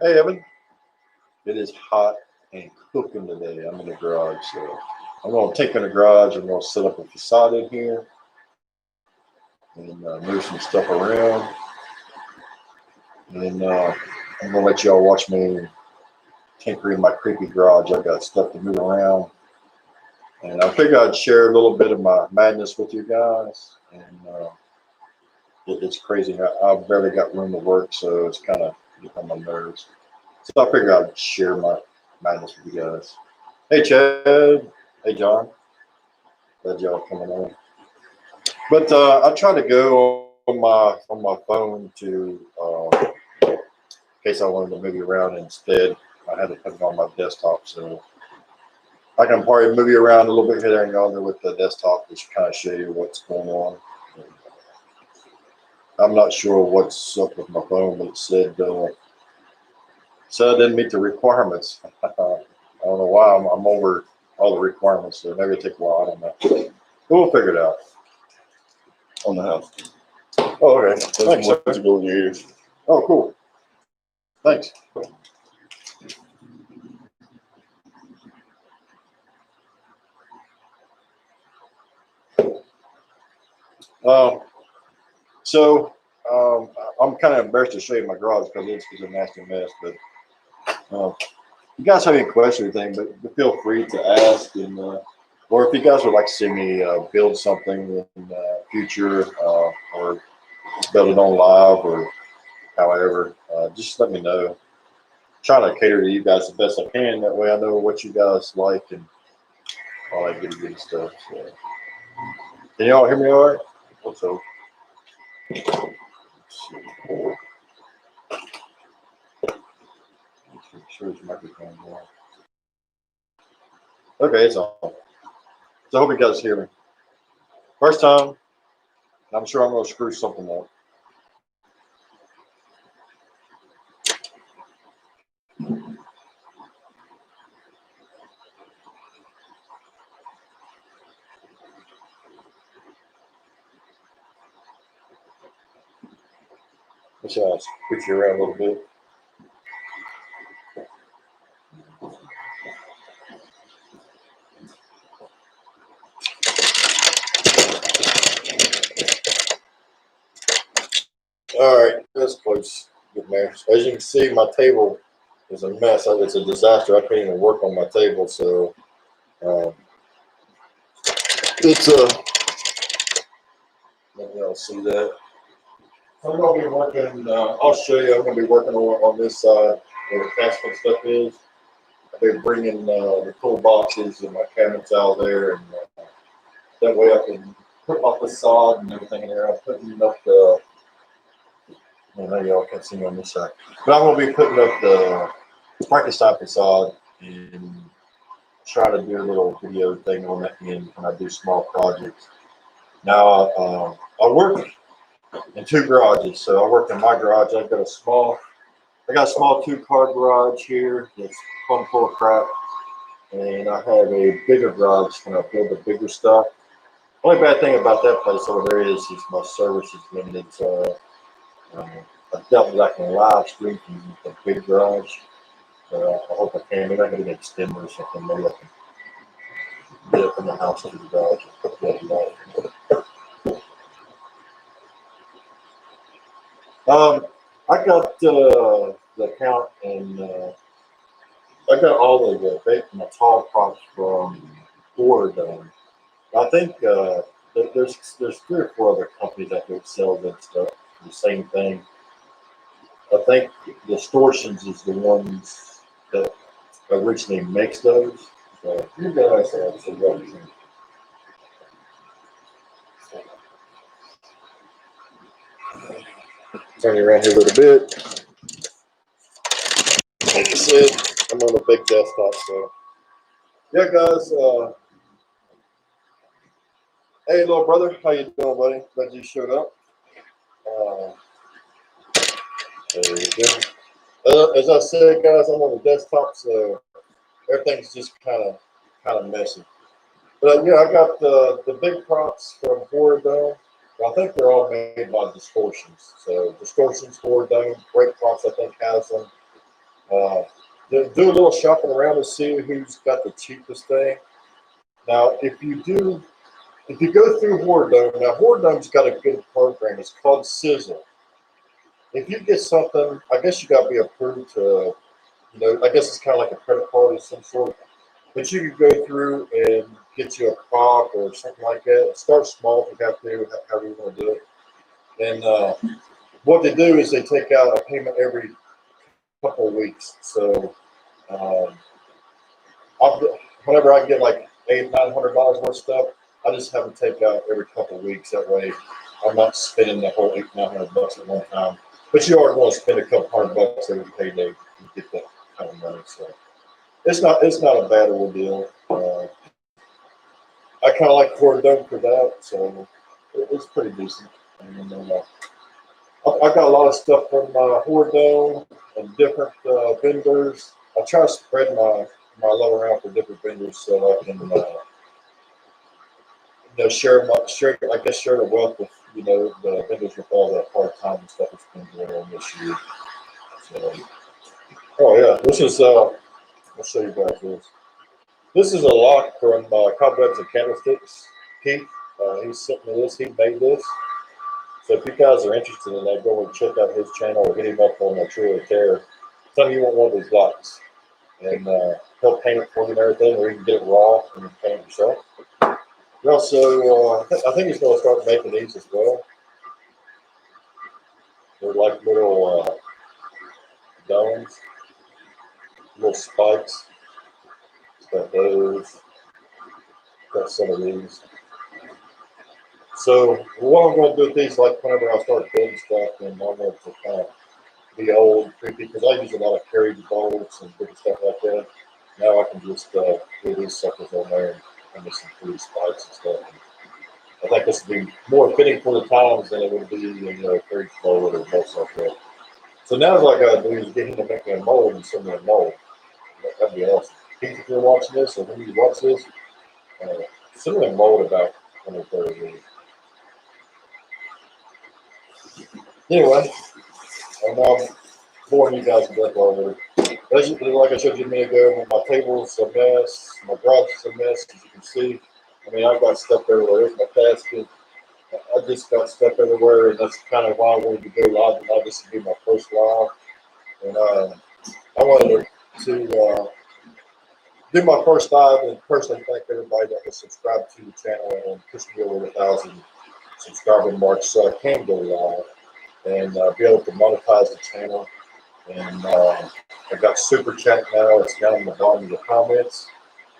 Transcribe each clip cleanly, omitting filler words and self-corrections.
Hey, Evan. It is hot and cooking today. I'm in the garage, so I'm going to take in the garage. I'm going to set up a facade in here and move some stuff around. And I'm going to let y'all watch me tinker in my creepy garage. I got stuff to move around. And I figured I'd share a little bit of my madness with you guys. And it's crazy. I barely got room to work, so it's kind of on my nerves. So I figured I'd share my madness with you guys. Hey, Chad. Hey, John. Glad y'all coming on. But I try to go on my phone to in case I wanted to move you around. Instead, I had to put it on my desktop, so I can probably move you around a little bit here, there, and yonder with the desktop, just kind of show you what's going on. I'm not sure what's up with my phone, but it said I didn't meet the requirements. I don't know why I'm over all the requirements, so maybe it'll take a while. I don't know. But we'll figure it out. On the house. Oh, okay. Thanks, sir. To go in your ears. Oh, cool. Thanks. So I'm kind of embarrassed to show you my garage because it's a nasty mess. But you guys have any questions or anything, but feel free to ask. And or if you guys would like to see me build something in the future or build it on live or however, just let me know. Try to cater to you guys the best I can. That way I know what you guys like and all that good stuff. So. Can y'all hear me all right? Hope so. Sure his microphone on. Okay, it's on. So I hope you guys hear me. First time, I'm sure I'm going to screw something up. Let's switch you around a little bit. All right, that's close. Good there. As you can see, my table is a mess. It's a disaster. I can't even work on my table, so it's a. Let me all see that. I'm gonna be working. I'll show you. I'm gonna be working on this side where the casting stuff is. I've been bringing the toolboxes and my cabinets out there, and that way I can put my facade and everything in there. I'm putting up the. I know y'all can't see me on this side, but I'm gonna be putting up the Frankenstein facade and try to do a little video thing on that end when I do small projects. Now I work in two garages, so I work in my garage. I got a small 2-car garage here that's plumb full of crap, and I have a bigger garage when I build the bigger stuff. Only bad thing about that place over there is my service is limited, so I doubt that I can live stream from the big garage. I hope I can. Maybe I can get an extender or something. Maybe I can get up in the house to the garage. I got the account and I got all of the my tall props from Ford. I think there's 3 or 4 other companies that would sell that stuff. The same thing. I think Distortions is the ones that originally makes those. So you guys have some rubbish. Turn you around here a little bit. Like I said, I'm on a big desktop, so yeah, guys. Hey, little brother, how you doing, buddy? Glad you showed up. There you go. As I said, guys, I'm on the desktop, so everything's just kind of messy. But yeah, I got the big props from Horror Dome. I think they're all made by Distortions. So Distortions, Horror Dome, great props. I think has them. Do a little shopping around to see who's got the cheapest thing. Now, if you go through Horror Dome, now Horror Dome's got a good program. It's called Sizzle. If you get something, I guess you got to be approved to, I guess it's kind of like a credit card of some sort. But you can go through and get you a prop or something like that. Start small if you have to, however you want to do it. And what they do is they take out a payment every couple of weeks. So whenever I get like $800-900 worth of stuff, I just have them take out every couple of weeks. That way, I'm not spending the whole $800-900 at one time. But you are going to spend a couple $100 every payday to get that kind of money. So it's not a bad ordeal. I kind of like Horror Dome for that, so it's pretty decent. And I got a lot of stuff from Horror Dome and different vendors. I try to spread my love around for different vendors so I can share the wealth with the vendors with all that part time and stuff that's been going on this year. So, oh yeah, this is I'll show you guys this. This is a lock from Cobwebs and Candlesticks. Keith, he sent me this. He made this. So if you guys are interested in that, go and check out his channel or hit him up on Trio of Terror. Tell me you want one of these locks, and he'll paint it for you and everything, or you can get it raw and you paint it yourself. We also, I think he's going to start making these as well. They're like little domes, little spikes. Got those. Got some of these. So what I'm going to do with these, like whenever I start building stuff, and I want it to kind of be old, creepy, because I use a lot of carriage bolts and different stuff like that. Now I can just do these suckers on there and make some pretty spikes and stuff. And I think this would be more fitting for the times than it would be in a carriage bolt or bolts like that. So now what I got to do is get him to make me a mold and send me a mold. That'd be awesome. Keith, if you're watching this, or when you watch this, send me a mold about 130 years. Anyway, I'm now boring you guys to death already. Like I showed you a minute ago, my table's a mess, my garage is a mess, as you can see. I mean, I've got stuff everywhere. There's my casket. I just got stuff everywhere, and that's kind of why I wanted to go live tonight. This would be my first live. And I wanted to do my first live and personally thank everybody that has subscribed to the channel and pushed me over 1,000 subscriber mark so I can go live and be able to monetize the channel. And I got Super Chat now. It's down in the bottom of the comments.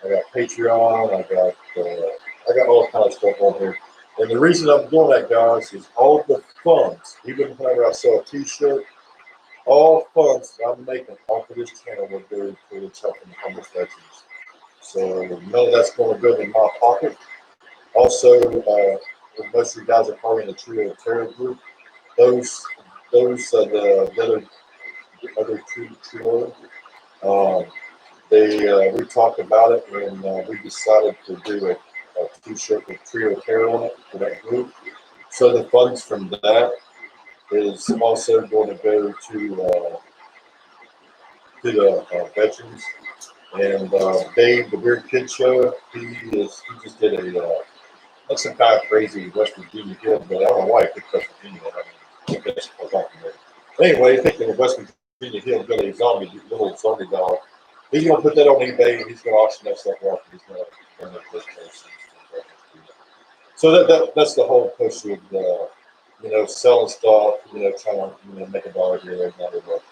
I got Patreon. I got all kinds of stuff on here. And the reason I'm doing that, guys, is all the funds, even whenever I sell a T-shirt, all funds that I'm making off of this channel will go towards helping the homeless veterans. So none of that's going to go in my pocket. Also, most of you guys are probably in the Trio of Terror group. Those the other trio, we talked about it, and we decided to do a T-shirt with Trio of Terror on it for that group. So the funds from that is also going to go to the veterans. And Dave, the Weird Kid Show, he just did that's some kind of crazy West Virginia kid, but I don't know why he picked West Virginia. I mean, I guess I got from there. Anyway, he picked the West Virginia kid, got a little zombie dog. He's going to put that on eBay, and he's going to auction that stuff off, and he's going to bring up this person. So that's the whole push of selling stuff, trying to make a dollar here and there, but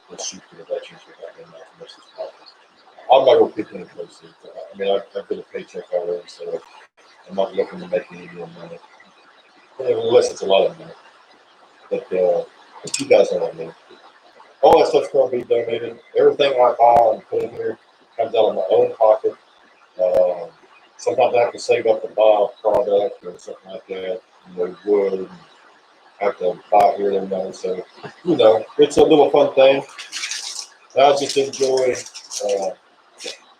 let's shoot for the veterans without getting that much as possible. I'm not gonna pick any places. I mean, I've got a paycheck already, so I'm not looking to make any more money. Unless it's a lot of money. But you guys know what I mean. All that stuff's gonna be donated. Everything I buy and put in here comes out of my own pocket. Um, Sometimes I have to save up to buy a product or something like that. Wood, and have to buy it here and there. So, it's a little fun thing. I just enjoy uh,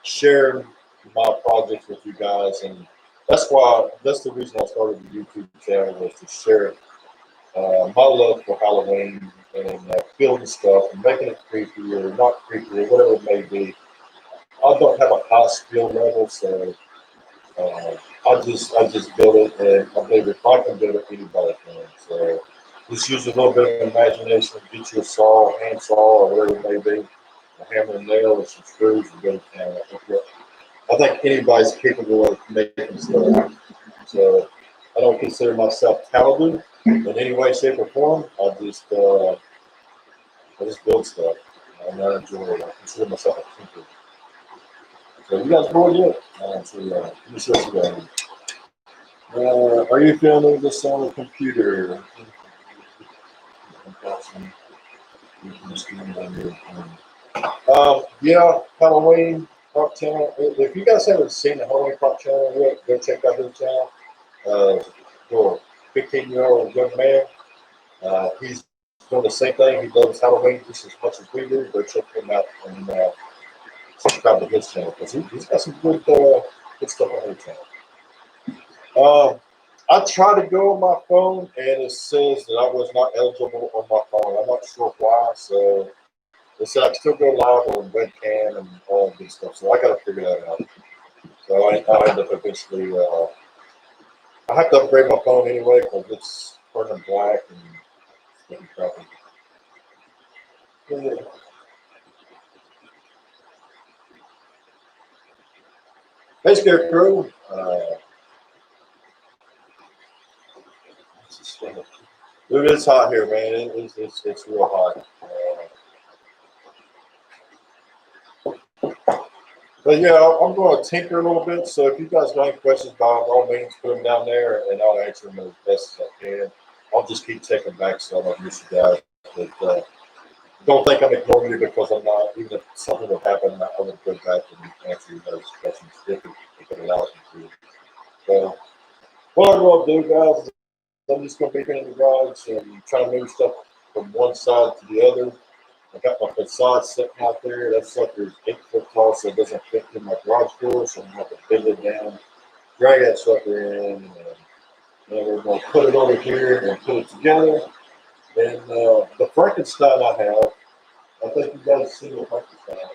sharing my projects with you guys, and that's the reason I started the YouTube channel, was to share my love for Halloween and building stuff and making it creepy or not creepy or whatever it may be. I don't have a high skill level, so uh, I just build it, and I believe if I can build it, anybody can. So just use a little bit of imagination, get you a saw, hand saw, or whatever it may be, a hammer and nail, or some screws, and go down. I think anybody's capable of making stuff. So I don't consider myself talented in any way, shape, or form. I just build stuff, and I enjoy it. I consider myself a thinker. So you guys bored yet? So let me show you guys. Are you filming this on the computer? Yeah, Halloween Pop Channel. If you guys haven't seen the Halloween Pop Channel yet, go check out his channel. For a 15-year-old young man, he's doing the same thing. He loves Halloween just as much as we do. Go check him out and subscribe to his channel, because he's got some good stuff on his channel. I tried to go on my phone, and it says that I was not eligible on my phone. I'm not sure why. So it said I can still go live on webcam and all that good stuff. So I got to figure that out. So I end up eventually. I have to upgrade my phone anyway because it's turning black and it's getting crappy. Yeah. Hey, Scarecrow. Dude, it's hot here, man. It's real hot. But yeah, I'm going to tinker a little bit. So if you guys got any questions, by all means, put them down there, and I'll answer them as best as I can. I'll just keep checking back so I don't miss you guys. But don't think I'm ignoring you because I'm not. Even if something will happen, I will go back and answer you those questions if it allows me to. So what I'm going to do, guys, is I'm just going to be in the garage and try to move stuff from one side to the other. I got my facade sitting out there. That sucker is 8 foot tall, so it doesn't fit in my garage door. So I'm going to have to bend it down, drag that sucker in, and then we're going to put it over here and put it together. And the Frankenstein I have, I think you guys have seen the Frankenstein.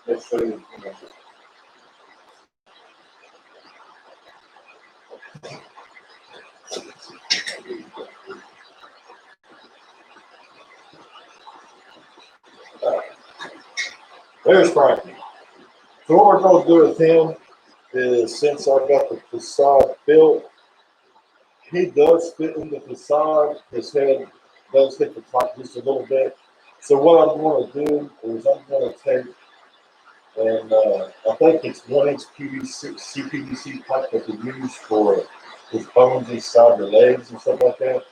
Let's show you. There's Frankie. So what we're going to do with him is, since I've got the facade built, he does fit in the facade. His head does hit the top just a little bit. So what I'm going to do is I'm going to take, and I think it's 1 inch PVC, CPVC pipe that they use for his bones inside the legs and stuff like that.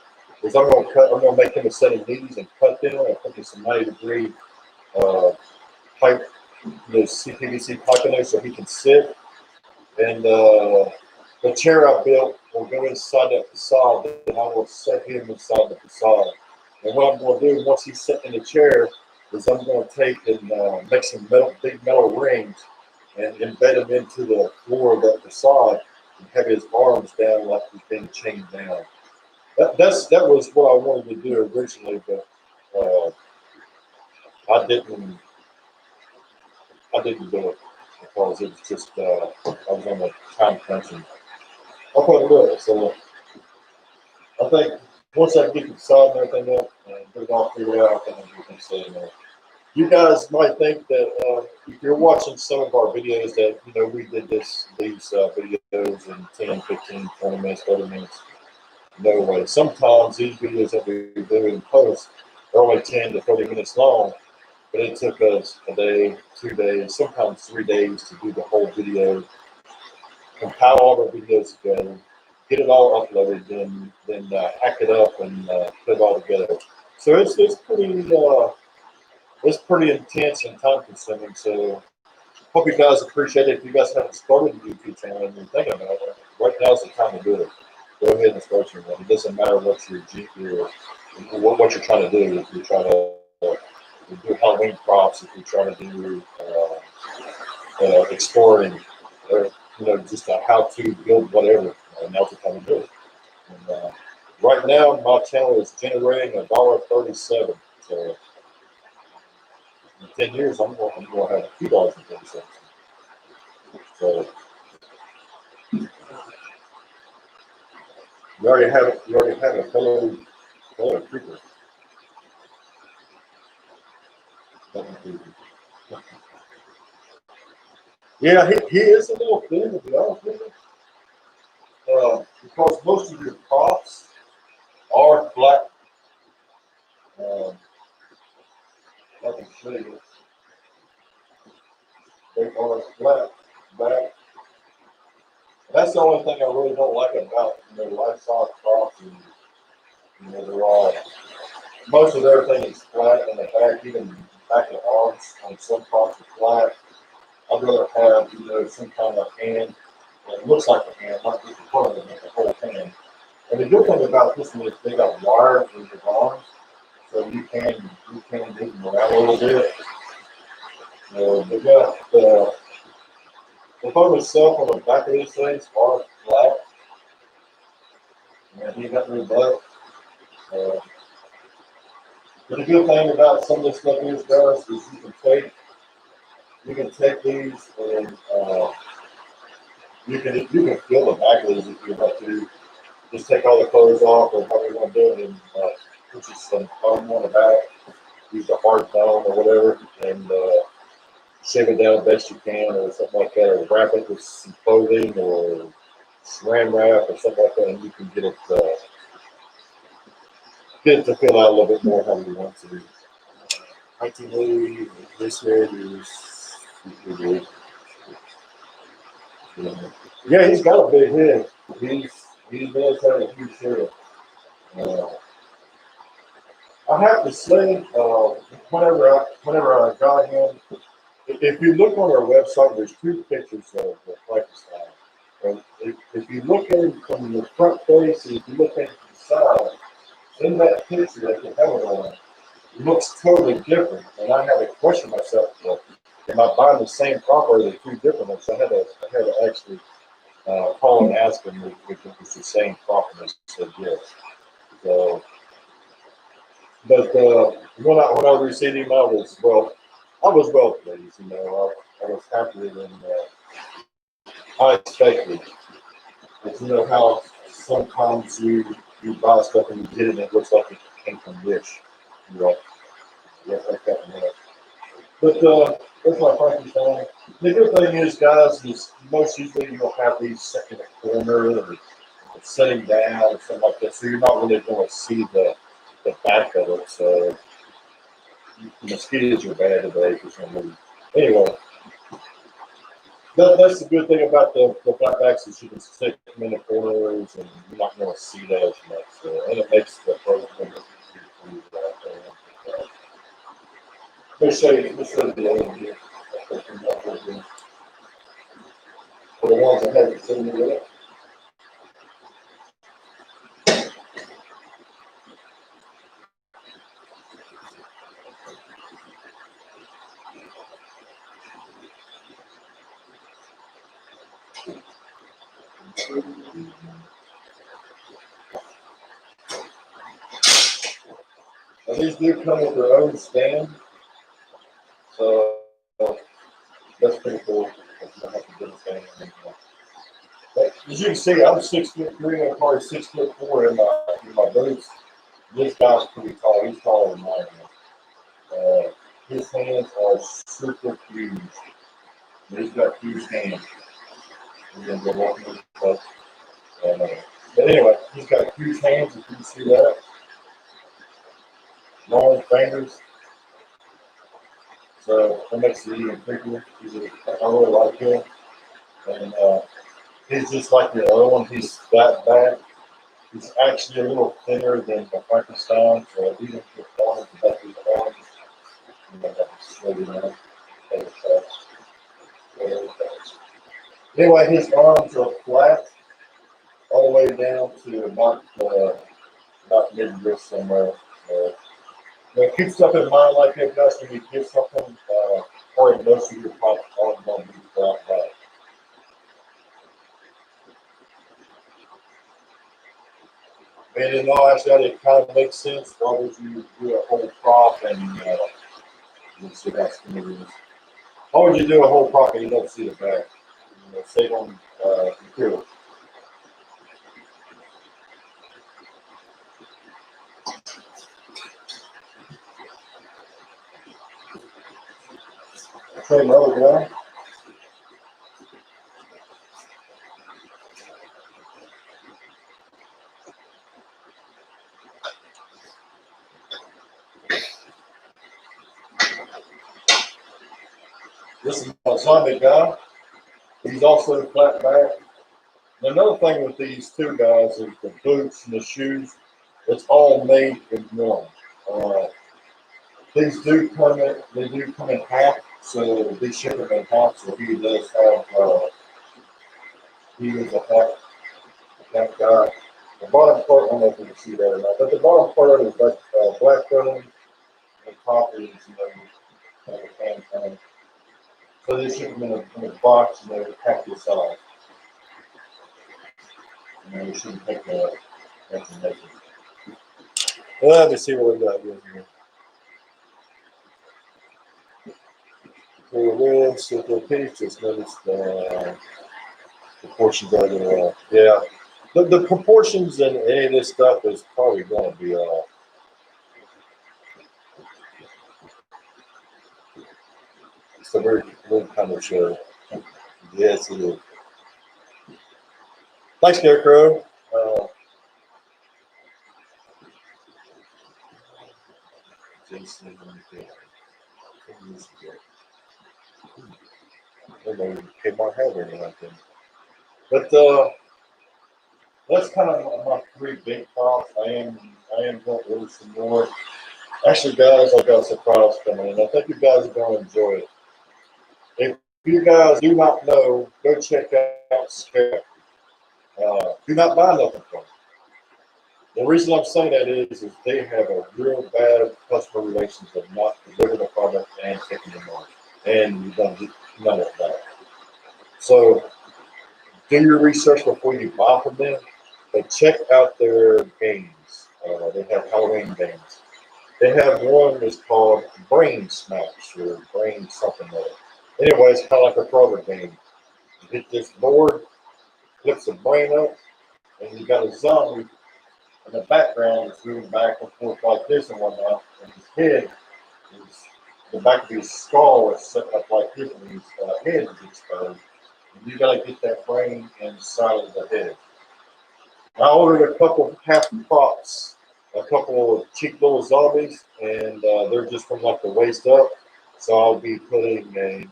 Is I'm going to make him a set of knees and cut them. I think it's a 90-degree pipe, CPVC pipe in there so he can sit. And the chair I built will go inside that facade, and I will set him inside the facade. And what I'm going to do once he's sitting in the chair is I'm going to take and make some big metal rings and embed them into the floor of that facade and have his arms down like he's being chained down. That was what I wanted to do originally, but I didn't do it because it was just I was on the time crunching. I couldn't do it, so I think once I get the facade and everything up and get it all figured out, I think we can say there. You guys might think that if you're watching some of our videos that we did these videos in 10, 15, 20 minutes, 30 minutes. No way. Sometimes these videos that we do in post are only 10 to 30 minutes long. But it took us a day, 2 days, sometimes 3 days to do the whole video, compile all the videos together, get it all uploaded, then hack it up and put it all together. So it's pretty intense and time consuming. So hope you guys appreciate it. If you guys haven't started a YouTube channel and you're thinking about it, right now is the time to do it. Go ahead and start your one. It doesn't matter what what you're trying to do. If you're trying to do Halloween props, if you're trying to do exploring, or just how to build whatever, now's the time to do it. And, right now, my channel is generating $1.37. So in 10 years, I'm going to have $2.37. So you already have a fellow creeper. Yeah, he is a little thin, to be honest with you. Because most of your props are flat. I can show you. They are flat back. That's the only thing I really don't like about life-size props. And, they're all, most of everything is flat in the back, even back of the arms on some props are flat. I'd rather have some kind of hand that looks like a hand, not just a part of it, but the whole hand. And the good thing about this one is they got wire in the arms, so you can move them around a little bit. They got the phone itself on the back of these things are flat, and he got no butt. But the good thing about some of this stuff is, guys, is you can take these and you can feel the back of these if you want to. Just take all the clothes off or however you want to do it, and put just some foam on the back. Use a hard foam or whatever, and shave it down best you can, or something like that, or wrap it with some clothing or saran wrap or something like that, and you can get it to fill out a little bit more how you want to. Ideally, this head is. Yeah, he's got a big head. He does have a huge head. I have to say, whenever I got him, if you look on our website, there's 2 pictures of Frankenstein. And if you look at it from the front face, and if you look at it from the side, in that picture that you have it on, it looks totally different. And I had to question myself, well, am I buying the same prop or are they 2 different ones? So I had to actually call and ask him if it was the same prop, and they said yes. So, but when I received him, I was well pleased. I was happier than I expected. But you know how sometimes you buy stuff and you get it and it looks like it came from Wish. Like that. But that's my Frankenstein. The good thing is, guys, is most usually you'll have these set in a corner or sitting down or something like that, so you're not really going to see the back of it. So the mosquitoes are bad today for some reason. Anyway, that's the good thing about the flatbacks is you can stick them in the corners and you're not going to see that as much. So, and it makes the program look easier for you. Let's show you the other here. For the ones that haven't seen it yet. Now, these do come with their own stand, so that's pretty cool. But as you can see, I'm 6'3", I'm probably 6'4" in my boots. This guy's pretty tall. He's taller than mine. His hands are super huge. He's got huge hands. We're gonna go walking with stuff. But anyway, he's got huge hands. If you can see that, long fingers. So that makes it even creepier. I really like him. And he's just like the other one. He's that bad. He's actually a little thinner than the Frankenstein. So even if you're born with that big arms, you know, that's really nice. Anyway, his arms are flat all the way down to about mid wrist somewhere. Keep stuff in mind like that, guys. When you get something, probably most of your products are going to be flat back. And in all actuality, it kind of makes sense. Why would you do a whole crop and let's see how skinny it is? Why would you do a whole crop and you don't see the back? You know, save on material. Okay, another guy. This is a zombie guy. He's also flat back. And another thing with these two guys is the boots and the shoes. It's all made in one. These do come in. They do come in half, so they ship them in half. So he does have. He is a half guy. The bottom part, I don't know if you can see that or not, but the bottom part of it is like black button and top is like a can thing. So they ship them in a box and they pack this size. You know, you shouldn't take that information. Let me see what we got here. For this, with the page, just notice the proportions of it. Yeah, the proportions in any of this stuff is probably going to be it's a very kind of show. Yes, it is. Thanks, Scarecrow. Jason, nobody came on have or anything. But that's kind of my three big crops. I am going to order some more. Actually, guys, I got a surprise coming in. I think you guys are going to enjoy it. If you guys do not know, go check out Scare. Do not buy nothing from them. The reason I'm saying that is they have a real bad customer relations of not delivering the product and taking the money. And you don't get none of that. So do your research before you buy from them. But check out their games. They have Halloween games. They have one that's called Brain Smash or Brain something like that. Anyway, it's kind of like a Kroger game. You hit this board, flips the brain up, and you got a zombie in the background that's moving back and forth like this and whatnot. And his head is, the back of his skull is set up like this, and his head is exposed. And you got to get that brain inside of the head. I ordered a couple of half props, a couple of cheap little zombies, and they're just from like the waist up. So I'll be putting a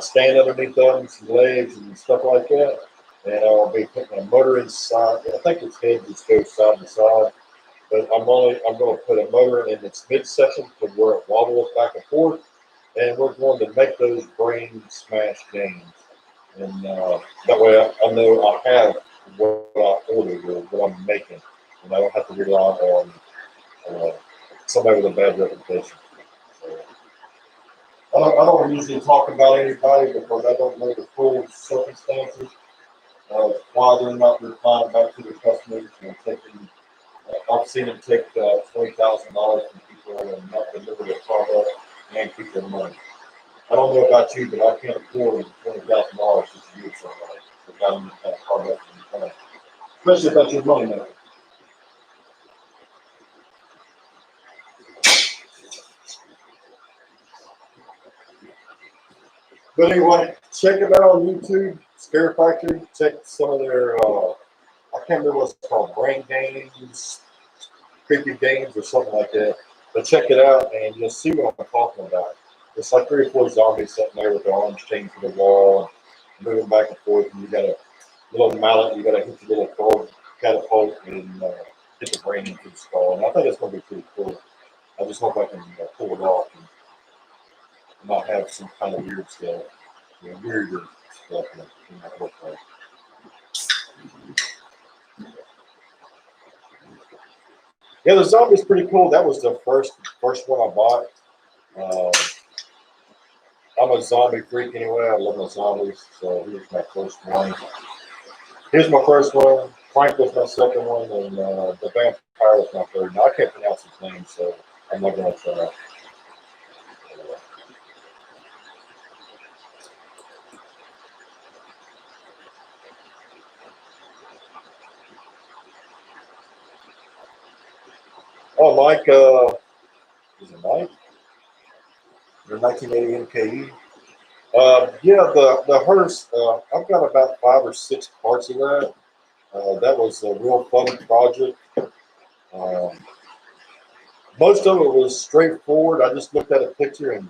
stand underneath them, some legs and stuff like that. And I'll be putting a motor inside. I think its head just goes side to side, but I'm going to put a motor in its midsection to where it wobbles back and forth. And we're going to make those brain smash games. And that way I know I have what I ordered or what I'm making. And I don't have to rely on uh, somebody with a bad reputation. So, I don't usually talk about anybody because I don't know the full circumstances of why they're not replying back to their customers and taking. I've seen them take $20,000 from people and not deliver their product and keep their money. I don't know about you, but I can't afford $20,000 just to use somebody without that product in the especially if that's your money maker. But anyway, check it out on YouTube, Scare Factory. Check some of their, I can't remember what it's called, Brain Games, Creepy Games, or something like that. But check it out and you'll see what I'm talking about. It's like 3 or 4 zombies sitting there with their arms chained to the wall and moving back and forth. And you got a little mallet, you got to hit the little catapult and get the brain into the skull. And I think it's going to be pretty cool. I just hope I can pull it off and not have some kind of weird stuff, weirder stuff in that look like. Yeah, the zombie's pretty cool. That was the first one I bought. I'm a zombie freak anyway. I love my zombies. So here's my first one. Here's my first one. Frank was my second one, and the vampire was my third. Now I can't pronounce his name, so I'm not gonna try. Oh, Mike. Is it Mike? The 1980 MKE. Yeah, the hearse. I've got about 5 or 6 parts of that. That was a real fun project. Um, most of it was straightforward. I just looked at a picture, and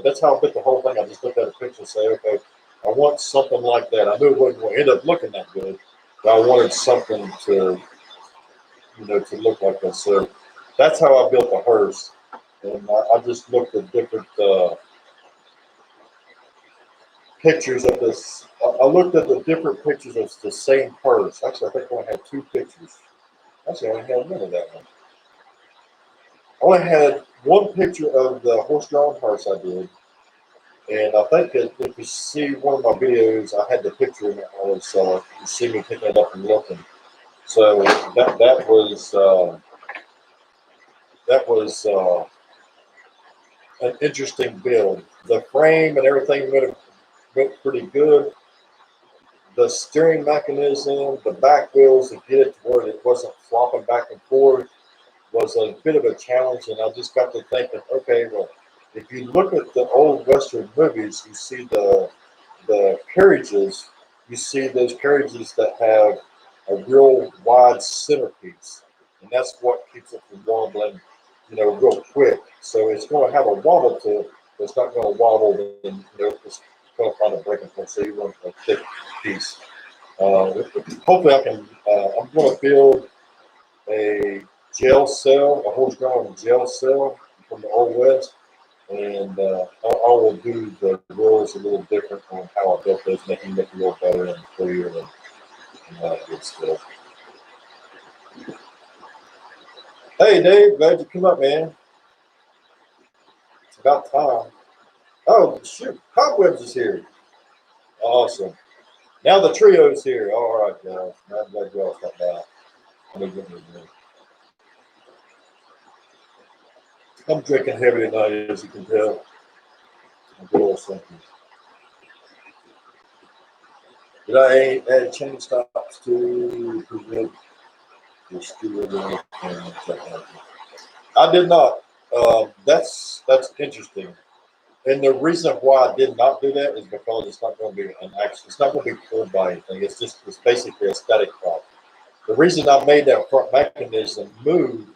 that's how I built the whole thing. I just looked at a picture and say, okay, I want something like that. I knew it wasn't going to end up looking that good, but I wanted something to, to look like that. So that's how I built the hearse. And I just looked at different pictures of this. I looked at the different pictures of the same hearse. Actually, I think I only had 2 pictures. Actually, I only had one of that one. I only had one picture of the horse-drawn hearse I did, and I think that if you see one of my videos, I had the picture in it. So you see me picking it up and looking. So that was an interesting build. The frame and everything went pretty good. The steering mechanism, the back wheels to get it to where it wasn't flopping back and forth was a bit of a challenge, and I just got to thinking, okay, well, if you look at the old Western movies, you see the carriages, you see those carriages that have a real wide centerpiece, and that's what keeps it from wobbling, real quick. So it's going to have a wobble to it, but it's not going to wobble, and it's going to find a breaking point. So you want a thick piece. Hopefully, I can. I'm going to build a jail cell, a horse-drawn jail cell from the Old West, and I will do the rules a little different on how I built those, making it look a little better and clear and all that good stuff. Hey, Dave, glad you come up, man. It's about time. Oh, shoot, Cobwebs is here. Awesome. Now the trio's here. All right, guys. Now I'm glad you all stopped by. I'm drinking heavy tonight, as you can tell. I'm good old something. Did I add chain stops to prevent the steering? I did not. That's interesting. And the reason why I did not do that is because it's not going to be an action. It's not going to be pulled by anything. It's basically a static prop. The reason I made that front mechanism move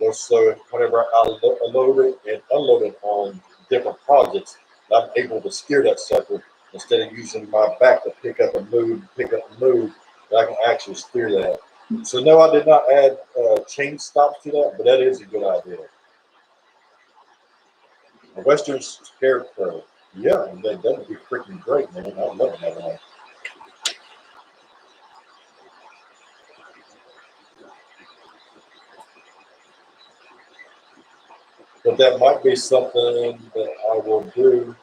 was so whenever I load it and unload it on different projects, I'm able to steer that sucker instead of using my back to pick up and move, I can actually steer that. So no, I did not add chain stops to that, but that is a good idea. A Western Scarecrow. Yeah, that would be freaking great, man. I would love that one. But that might be something that I will do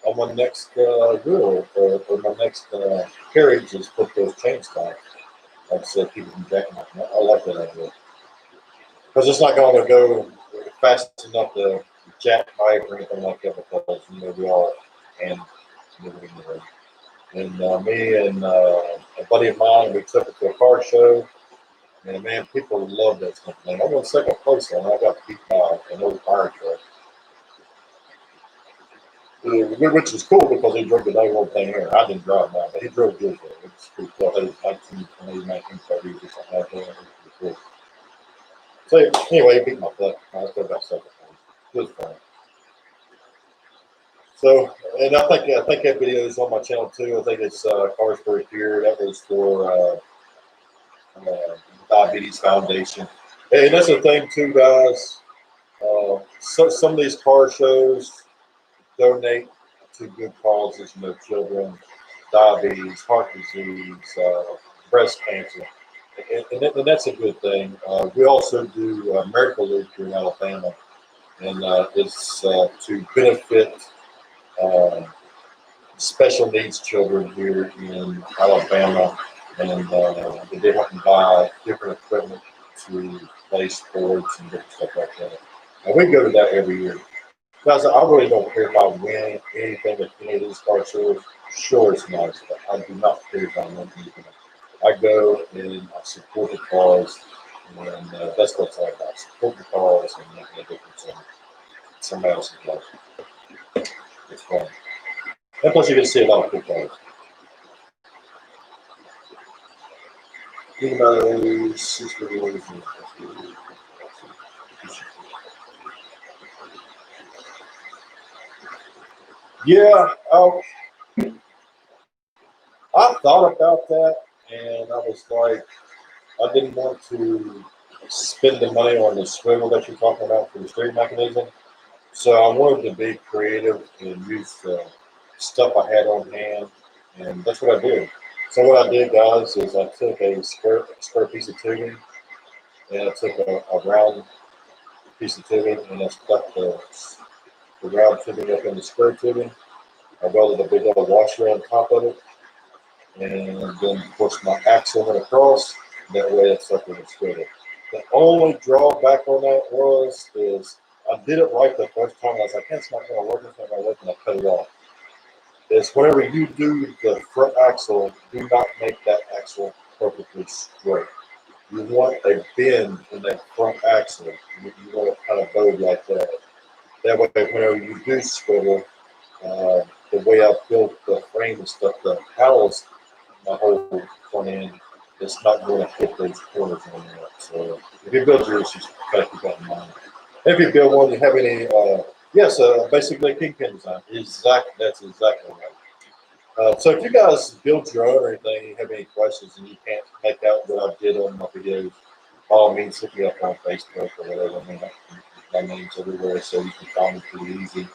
on my next wheel or my next carriage is put those chain stops. Like I said, keep them jacking up. I like that idea. Because it's not going to go fast enough to jack pipe or anything like that because, we all and me and a buddy of mine, we took it to a car show. And man, people love that stuff. Man, I went second place on it. I got beat by an old fire truck. Which is cool because he drove the dang old thing here. I didn't drive that, but he drove good though. It was pretty cool. It was 1920s, 1930s or something like that. It was cool. So anyway, he beat my butt. I was about second. It was fun. So, and I think that video is on my channel too. I think it's Cars for a Cure. That was for Diabetes Foundation. And that's the thing too, guys. So some of these car shows donate to good causes, children, diabetes, heart disease, breast cancer, and that's a good thing. We also do Miracle Loop here in Alabama, and it's to benefit uh, special needs children here in Alabama, and they help them buy different equipment to play sports and different stuff like that. And we go to that every year. Guys, I really don't care if I win anything at any of these car shows. Sure, it's nice, but I do not care if I win anything. I go and I support the cause, and that's what it's all about. Support the cause and making a difference in somebody else's life. It's fun. And plus, you can see a lot of cool cars. Think about it, 6 videos. Yeah, I thought about that, and I was like, I didn't want to spend the money on the swivel that you're talking about for the steering mechanism. So I wanted to be creative and use the stuff I had on hand, and that's what I did. So what I did, guys, is I took a square piece of tubing, and I took a round piece of tubing, and I stuck the round tubing up in the square tubing. I welded a big old washer on top of it, and then pushed my axle went across. That way it's up in the swivel. The only drawback on that is I did it right the first time. I was like, it's not going to work. It's not going to work, and I cut it off. Is whenever you do the front axle, do not make that axle perfectly straight. You want a bend in that front axle. You want it kind of bowed like that. That way, whenever you do swivel, the way I built the frame and stuff, the panels, my whole front end, it's not going to hit those corners on there. So if you build yours, just gotta keep that in mind. If you build one, you have any? Yes, basically kingpin design. That's exactly right. So if you guys build your own or anything, you have any questions and you can't make out what I did on my videos, by all means hit me up on Facebook or whatever. I mean, my name's everywhere, so you can find me pretty easy.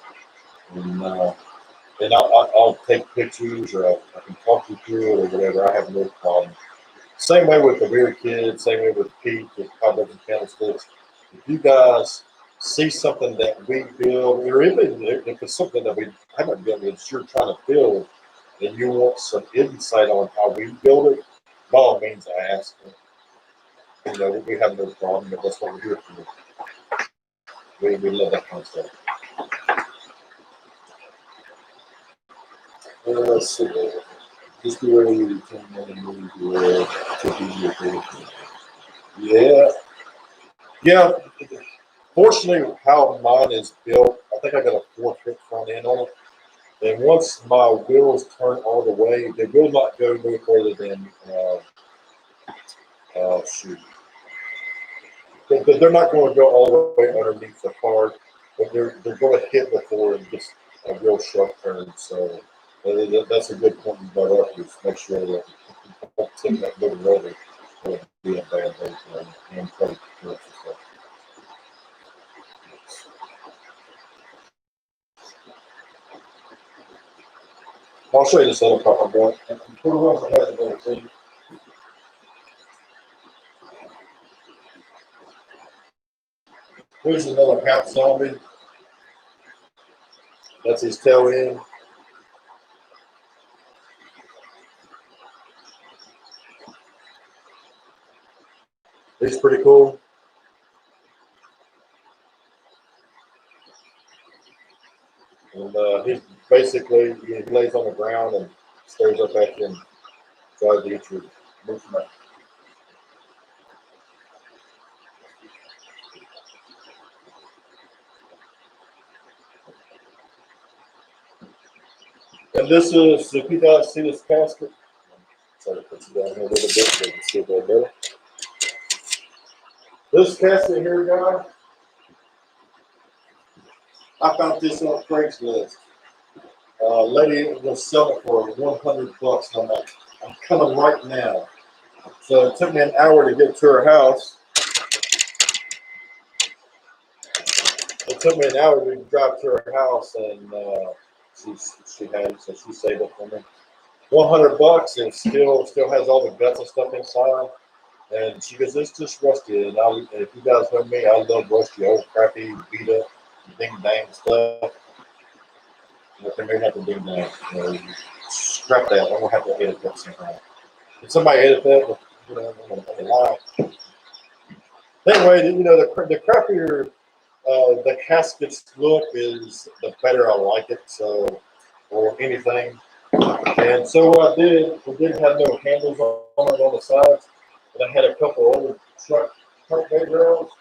And I'll take pictures or I can talk you through it or whatever. I have no problem. Same way with the Rear Kid, same way with Pete, with Cobwebs and Candlesticks. If you guys see something that we build, or even if it's something that we haven't built, that you're trying to build, and you want some insight on how we build it, by all means ask. We have no problem, but that's what we're here for. We love that kind of stuff. Let's see. Just be ready to move Yeah. Yeah. Fortunately, how mine is built, I think I got a 4-foot front end on it. And once my wheels turn all the way, they will not go no further than, shoot. They're not going to go all the way underneath the car, but they're going to hit before it gets a real sharp turn. So that's a good point you brought up, is make sure that you don't take that little rotor or be a bad thing and play stuff. I'll show you this other part I'm doing. Here's another half zombie. That's his tail end. He's pretty cool. And he basically he lays on the ground and stares up at you and tries to eat your movement. And this is, if you guys see this casket, try to put you down here a little bit so you can see a little better. This casket here, guy, I found this on Craigslist. Lady was selling for $100. And I'm like, I'm coming right now. So it took me an hour to get to her house. It took me an hour to drive to her house, and she had, so she saved it for me. $100, and still has all the guts and stuff inside. And she goes, it's just rusty. And if you guys know me, I love rusty, old, crappy, beat up, ding dang stuff. But they may have to ding dang. You know, scrap that. I'm gonna have to edit that somehow. If somebody edit that, you know, I'm gonna lie. Anyway, you know, the crappier the caskets look is, the better I like it. So, or anything. And so what I did, we didn't have no handles on it on the sides, but I had a couple old truck bed rails,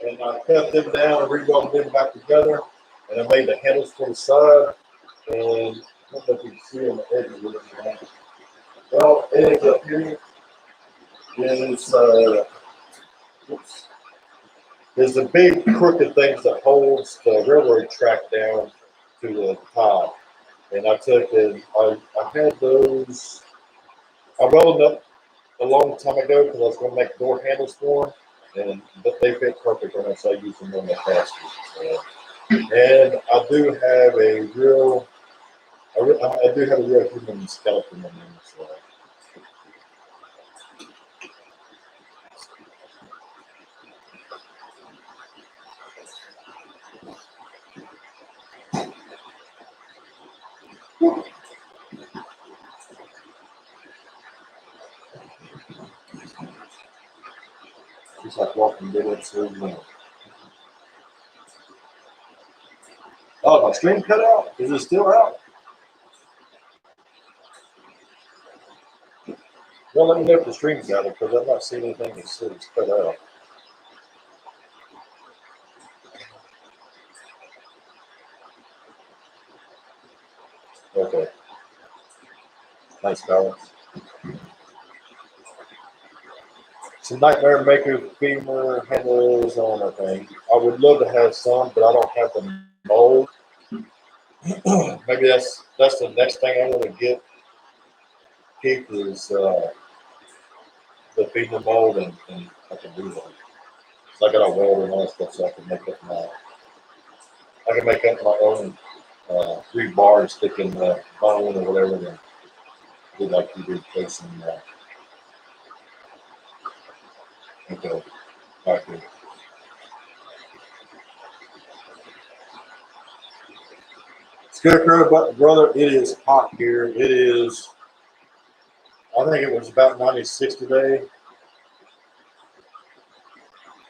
and I cut them down and rewelded them back together, and I made the handles for the side. And I don't know if you can see on the edges of it. Well, it is up here. Oops. There's a big crooked things that holds the railroad track down to the top. And I took and I had those. I welded them up a long time ago because I was going to make door handles for them, but they fit perfect on it, so I use them on the basket. And I do have a real, I do have a real human skeleton in them. So. Just like walking dead through the. Oh, my string cut out? Is it still out? Well, let me know if the string's out because I'm not seeing anything that says it's cut out. Okay. Nice balance. Some Nightmare Maker femur handles on, I think. I would love to have some, but I don't have the mold. Maybe that's the next thing I want to keep is the femur mold, and I can do that. So I got a welder and all that stuff, so I can make up my own 3 bars stick in the bone or whatever. And do like you did placing okay. All right, good. Scarecrow, but brother, it is hot here. It is. I think it was about 96 today.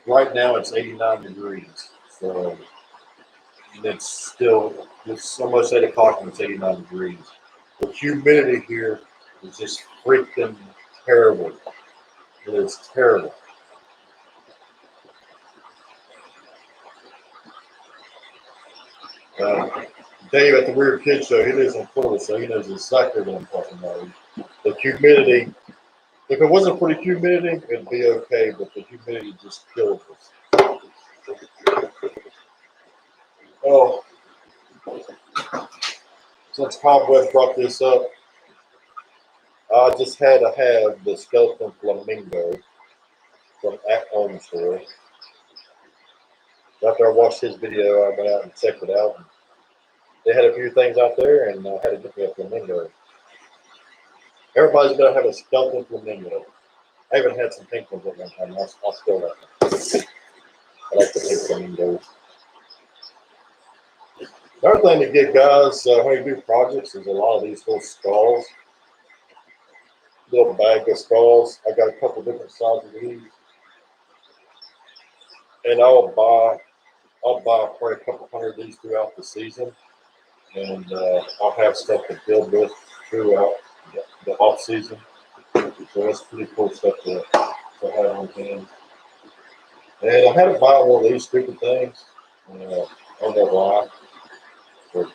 Right now it's 89 degrees. So it's almost 8 o'clock and it's 89 degrees. The humidity here is just freaking terrible. It is terrible. Dave at the Weird Kid Show, he lives in Florida, so he knows exactly what I'm talking about. The humidity, if it wasn't for the humidity, it'd be okay, but the humidity just kills us. Oh, since Cobweb brought this up, I just had to have the skeleton flamingo from At Home Store. After I watched his video, I went out and checked it out. They had a few things out there, and I had to get me a flamingo. Everybody's got to have a skeleton flamingo. I even had some pink ones at one time. I'll still like them. I like the pink flamingos. Another thing to get guys when you do projects is a lot of these little skulls. Little bag of skulls. I got a couple different sizes of these. And I'll buy probably a couple hundred of these throughout the season. And I'll have stuff to build with throughout the off season. So that's pretty cool stuff to have on hand. And I had to buy one of these stupid things. I don't know why. But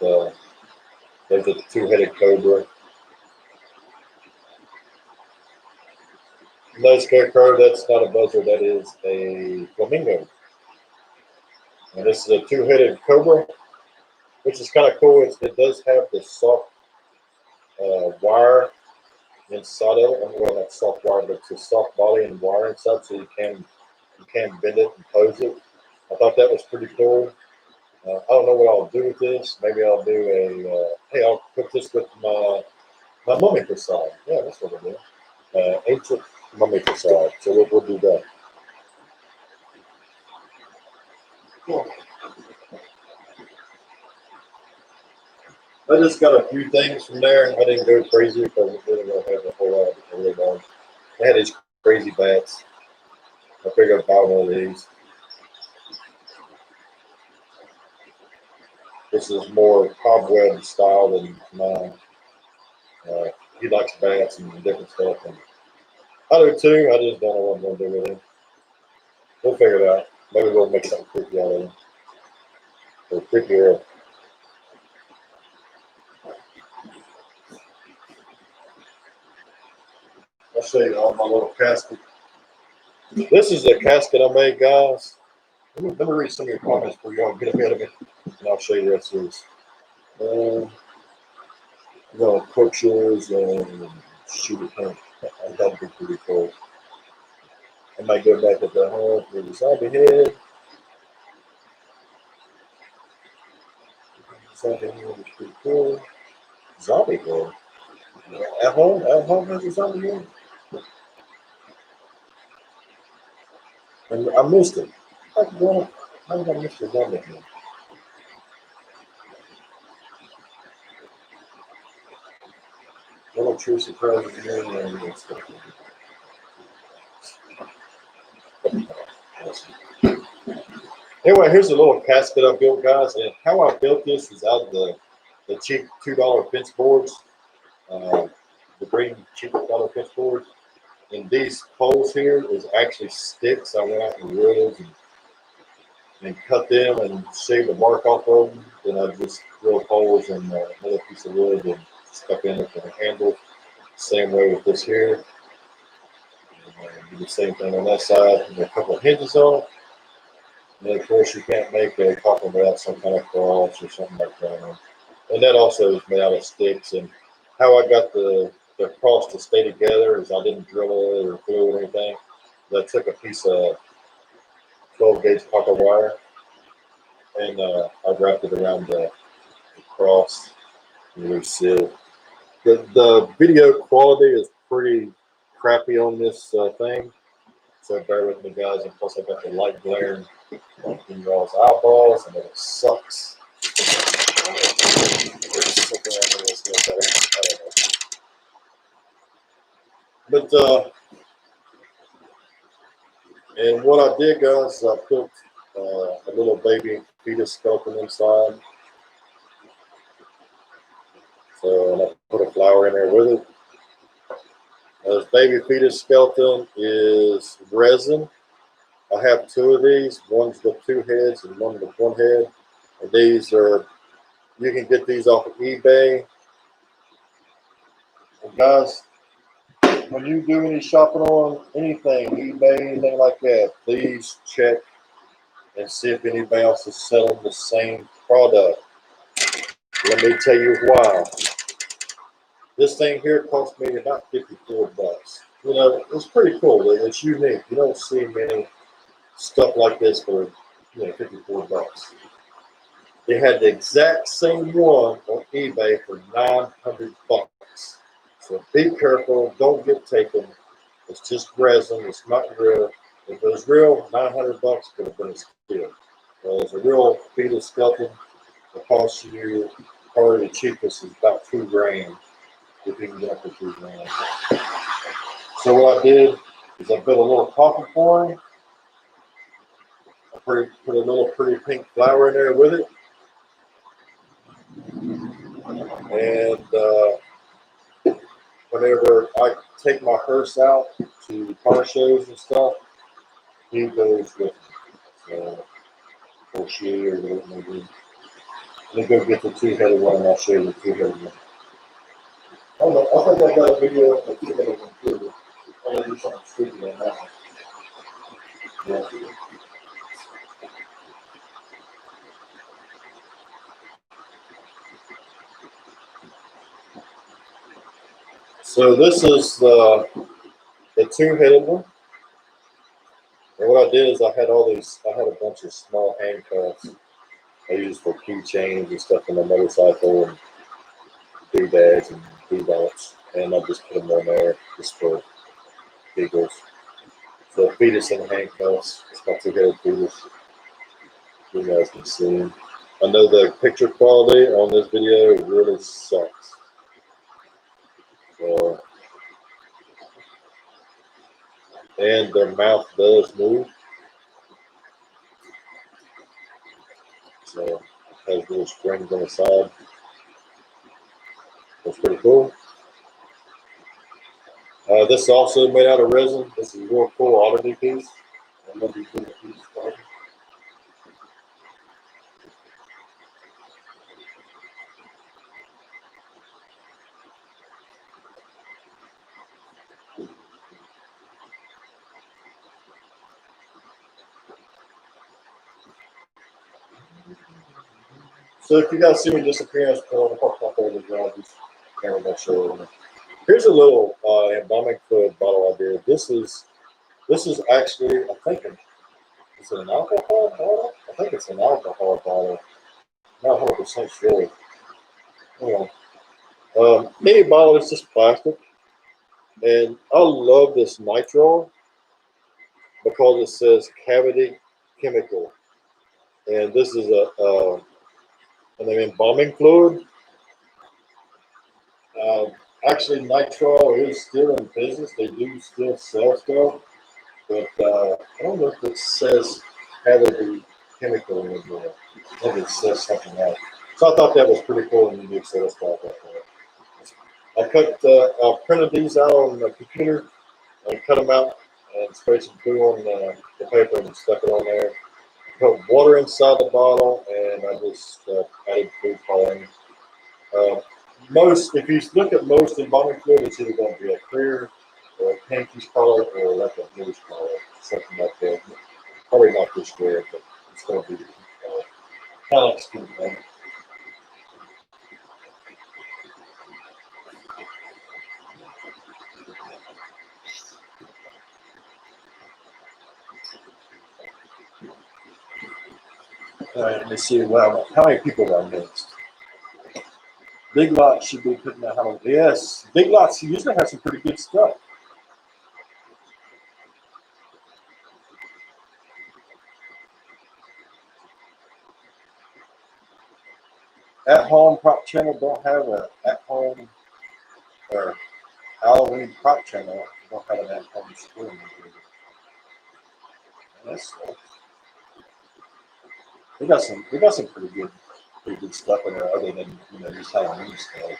there's a 2-headed cobra. No scarecrow, that's not a buzzard, that is a flamingo. And this is a two-headed cobra, which is kind of cool. It does have the soft wire inside of it. Well, not soft wire, but it's a soft body and wire inside, so you can bend it and pose it. I thought that was pretty cool. I don't know what I'll do with this. Maybe I'll do a hey, I'll put this with my mummy facade. Yeah, that's what we'll do. Ancient mummy facade. So we'll do that. Cool. I just got a few things from there. I didn't go crazy because I didn't have a whole lot of really long. They had these crazy bats. I figured I'd buy one of these. This is more cobweb style than mine. He likes bats and different stuff. And I do too. I just don't know what I'm going to do with him. We'll figure it out. Maybe we'll make something creepy out of him. Or creepier. I'll show you all my little casket. This is a casket I made, guys. Let me read some of your comments before y'all get ahead of me, and I'll show you the rest of this. Pictures and shoot a pen. That'd be pretty cool. I might go back at the home for the zombie head. Zombie head is pretty cool. Zombie head. At home has a zombie head. And I missed it. How did I miss the zombie head? Little true surprises here and stuff. Anyway, here's a little casket I built, guys. And how I built this is out of the cheap $2 fence boards, the green cheap $2 fence boards. And these poles here is actually sticks. I went out and reeled and cut them and shaved the bark off of them. Then I just drilled holes in another piece of wood and stuck in it for the handle. Same way with this here. Do the same thing on that side. And a couple of hinges on it. And then of course you can't make a coffin without some kind of cross or something like that. And that also is made out of sticks. And how I got the cross to stay together is I didn't drill it or glue it or anything. I took a piece of 12 gauge copper wire and I wrapped it around the cross and we sealed. The video quality is pretty crappy on this thing, so bear with me, guys. And plus, I got the light glaring in y'all's eyeballs, and it sucks. But and what I did, guys, is I put a little baby fetus skeleton inside. So and I put a flower in there with it. This baby fetus skeleton is resin. I have two of these. One's with two heads and one with one head. And these are, you can get these off of eBay. And guys, when you do any shopping on anything, eBay, anything like that, please check and see if anybody else is selling the same product. Let me tell you why. This thing here cost me about 54 bucks. You know, it's pretty cool. It's unique. You don't see many stuff like this for 54 bucks. They had the exact same one on eBay for 900 bucks. So be careful. Don't get taken. It's just resin. It's not real. If it was real, 900 bucks could have been a steal. Well, it's a real fetus skeleton. It costs you probably the cheapest is about $2,000. If you can get up to $2,000. So what I did is I built a little coffin for him. I put a little pretty pink flower in there with it. And whenever I take my hearse out to car shows and stuff, he goes with me. So, or she, or whatever it may be. Let me go get the two-headed one and I'll show you the two-headed one. I don't know, I think I got a video of the two-headed one too. I'm gonna do something stupid on that one. Yeah. So this is the two-headed one. And what I did is I had a bunch of small handcuffs I used for keychains and stuff on my motorcycle and doodads and doodon'ts. And I just put them on there just for giggles. So fetus in handcuffs. It's my two-headed fetus. You guys can see. I know the picture quality on this video really sucks. So, and their mouth does move. So it has little springs on the side. That's pretty cool. This is also made out of resin. This is a real cool oddity piece. I'm gonna be putting a piece of So if you guys see me disappearing, put on the top of the ground, just camera don't show it. Here's a little embalming fluid bottle I did. This is actually, I think it's an alcohol bottle. I think it's an alcohol bottle. Not 100% sure. Any bottle is just plastic, and I love this nitrile because it says cavity chemical, and this is an embalming fluid. Actually, nitrile is still in business. They do still sell stuff, but I don't know if it says cavity chemical anymore. Maybe it says something else. So I thought that was pretty cool and unique, so that's why I got that. I printed these out on the computer and cut them out and sprayed some glue on the paper and stuck it on there. Put water inside the bottle and I just added food coloring. If you look at most embalming fluid, it's either going to be a clear or a pinkish color or like a bluish color, something like that. Probably not this red, but it's going to be kind of like skin tone. All right, let me see. Well, how many people are mixed? Big Lots should be putting out. Yes, Big Lots usually have some pretty good stuff. At Home Prop Channel don't have a at home or Halloween prop channel. Don't have an at home store. That's they got some pretty good stuff in there other than just Halloween stuff.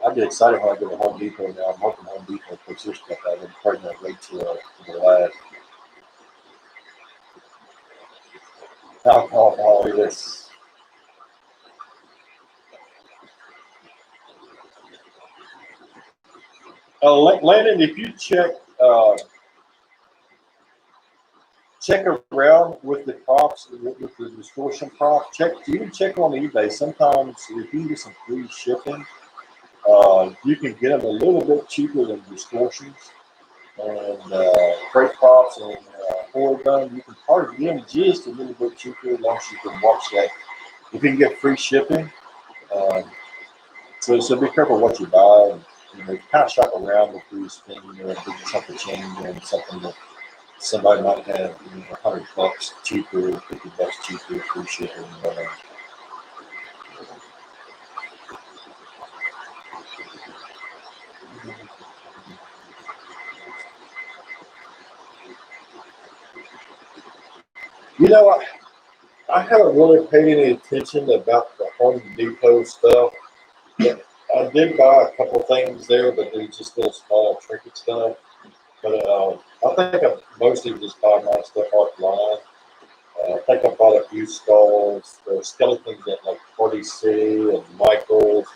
I'd be excited when I go to Home Depot now. I'm hoping Home Depot puts their stuff out. I'm probably going to wait till the last. Alcohol, yes. Landon, if you check around with the props, with the distortion props, even check on eBay. Sometimes if you get some free shipping, you can get them a little bit cheaper than distortions and crate props and horror gun. You can probably get them just a little bit cheaper as long as you can watch that. If you can get free shipping, so be careful what you buy. And, kind of shop around before you spend a big chunk of change on something that somebody might have $100 cheaper, $50 cheaper, free shipping. I haven't really paid any attention about the Home Depot stuff. I did buy a couple things there, but they're just little small trinket stuff. But I think I mostly just buy my stuff offline. I think I bought a few skulls. There are skeletons at like Party City and Michael's.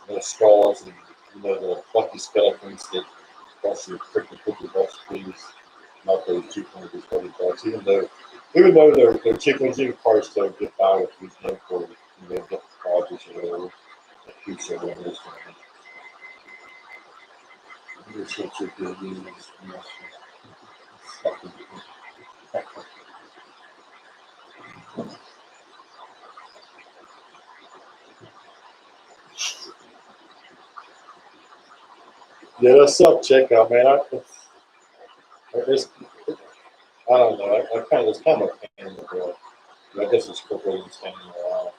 The skulls and the plucky skeletons that cost you freaking $50 a piece. Not those cheap ones at $30. Even though they're cheap ones, you can probably still get by with these them for get charges or whatever. A piece of it is. You're such a good use. Yeah, that self checkout, man. It's, I don't know. It's kind of a pain in the butt. I guess it's quicker than standing around.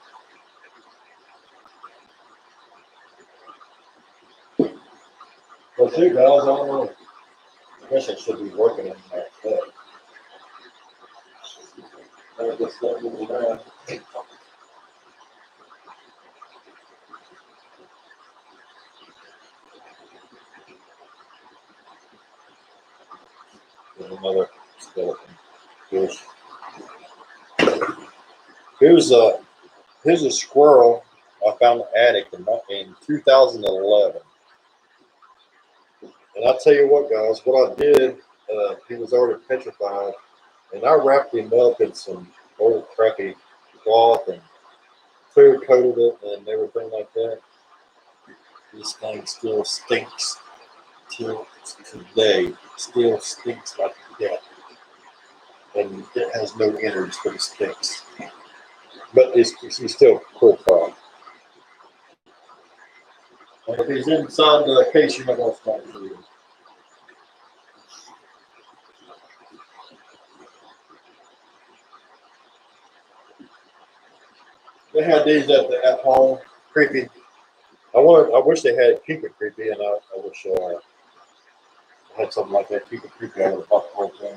But see, guys, I don't know. I guess I should be working in that. I just let me around. There's another skeleton. Here's here's a here's a squirrel I found in the attic in 2011. And I'll tell you what, guys, what I did, he was already petrified, and I wrapped him up in some old crappy cloth and clear coated it and everything like that. This thing still stinks till today. Still stinks like death. And it has no innards, but it stinks. But he's still a cool frog. And if he's inside the case, you're not going to find him. They had these at home, creepy. I wish they had keep it creepy, and I wish I had something like that. Keep it creepy. I would have bought the whole thing.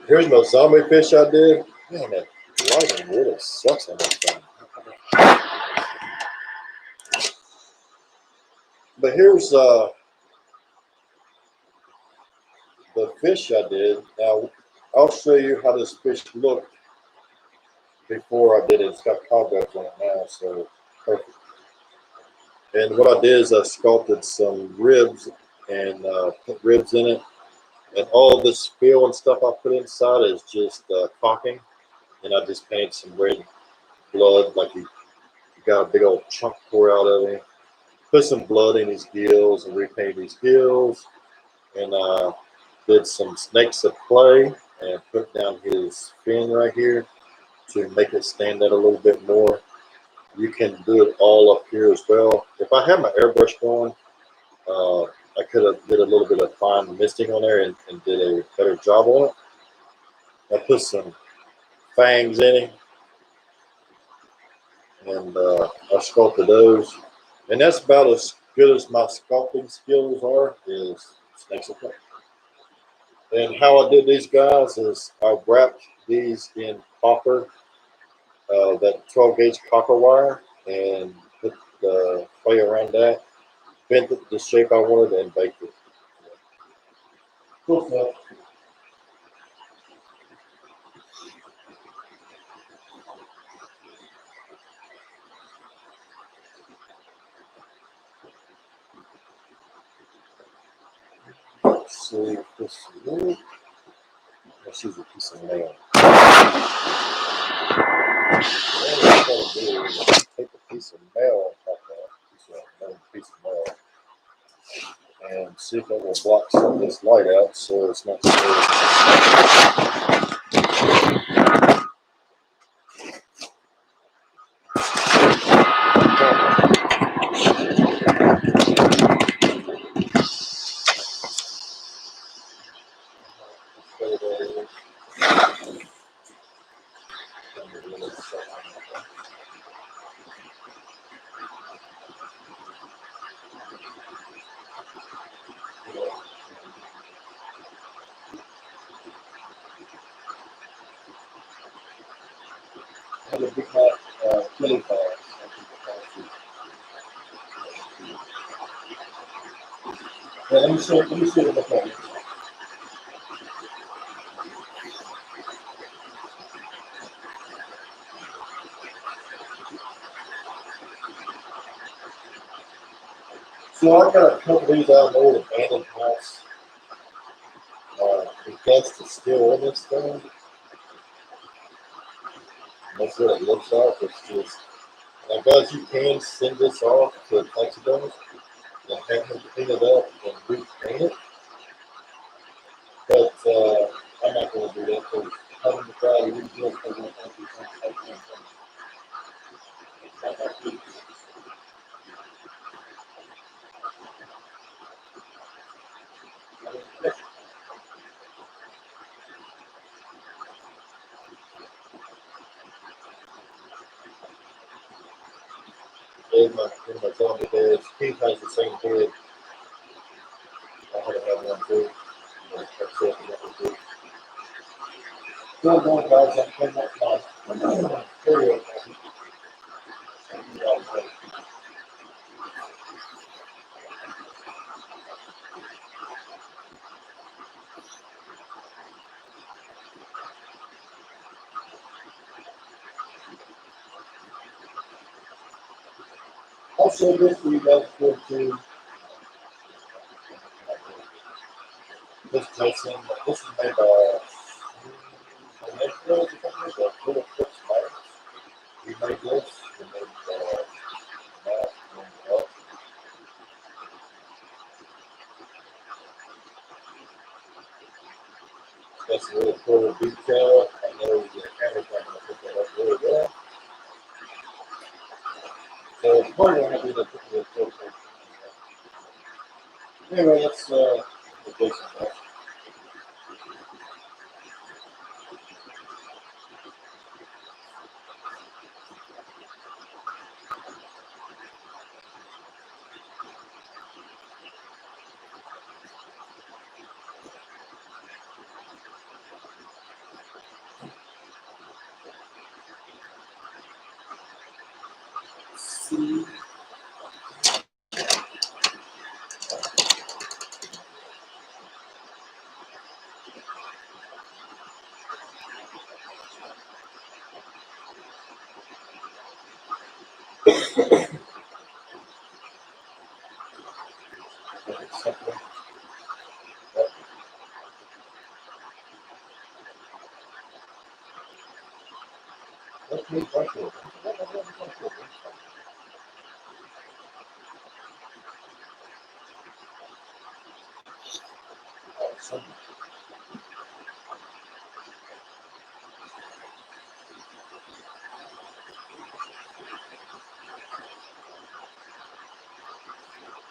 Here's my zombie fish I did. Man, that lighting really sucks on that thing. But here's the fish I did. Now I'll show you how this fish looked before I did it. It's got cobwebs on it now, so perfect. And what I did is I sculpted some ribs and put ribs in it. And all this feel and stuff I put inside is just caulking. And I just painted some red blood, like you got a big old chunk pour out of him. Put some blood in his gills and repainted his gills. And did some snakes of clay and put down his fin right here to make it stand out a little bit more. You can do it all up here as well. If I had my airbrush going, I could have did a little bit of fine misting on there and did a better job on it. I put some fangs in him and I sculpted those. And that's about as good as my sculpting skills are, is snakes of clay. And how I did these guys is I wrapped these in copper, that 12 gauge copper wire, and put the clay around that, bent it the shape I wanted, and baked it. Cool stuff. Let's see if this is Let's use a piece of nail. Take a piece of nail on top of that, piece of nail, and see if it will block some of this light out so it's not the Big Mac chili fries. Yeah, let me see what the phone is. So I got a couple of these out of the old abandoned house. The dust is still in this thing. That's what it looks like. It's just, now guys, you can send this off to a taxi company and have them clean it up and repaint it. But I'm not going to do that because having to try to rebuild for one country, in my zombie heads, Pete has the same head. I had to have one too. That's it. Still going, guys. I'm cleaning up my stereo. Also, this for you guys go to this Tyson. This is made by Metro, Little Fix Fires. We made this. We made that. That's a really cool detail. I know the camera's not going to pick that up really well. So it's probably going to be the filter. Anyway, that's the basic stuff. See. Something. Let's meet Bushel.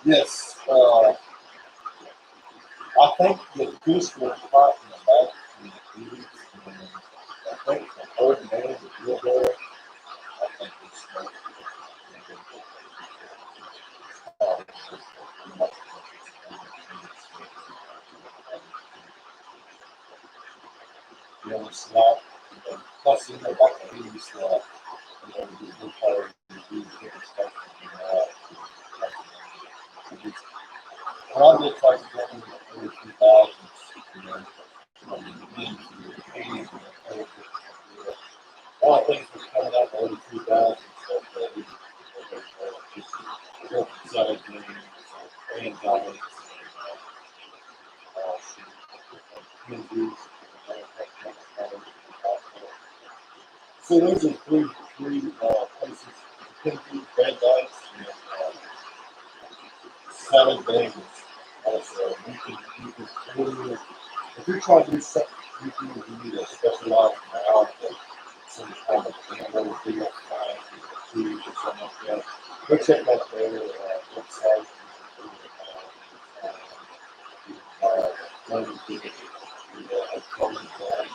Yes, I think the goose was caught in the back of the trees. I think the old man was real there. I think it's you know, it's not, plus, you know, back in the 80s, you know, the blue color, the blue different stuff, when I did try to get in the early 2000s, you know, from the beginning to the 80s, a lot of things was coming out in the early 2000s, so just self-excited games, and dominance, injuries. So those are three places: Kentucky, Van Dyke's, and Salad Bagels. Also, you can order if you're trying to do something. You need a specialized mouth or some kind of big up kind of food or something like that. Go check out their website. Learn to do a common plan.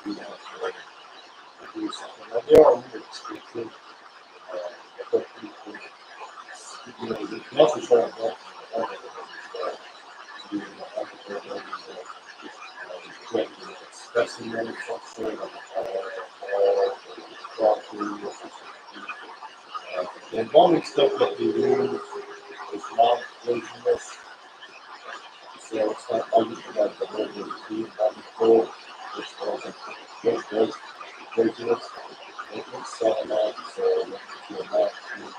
You know, do something. And they are really expensive. But you know, you can also try and help specimen of some sort of Only stuff that we use is non-poisonous. So it's not like you can have the whole routine on the floor. It's poisonous. It's cyanide, so when you do not use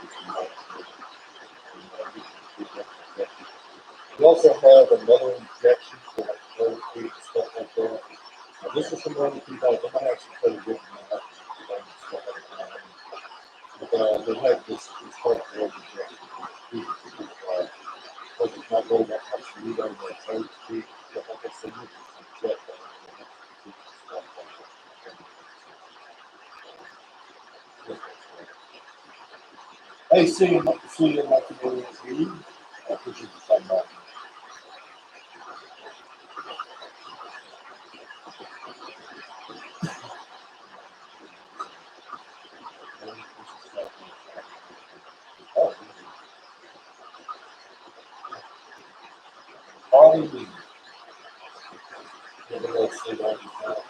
it, we also have another injection for like cold feet and stuff like that. Now, this is some other people. I'm not actually tell you what stuff like that. But they have this called cold injection. Because it's not really that much meat on the cold feet. But like I said, you can inject that. Hey, see you in my community. I appreciate you coming back. Oh, Harley Lee. Never know say that before.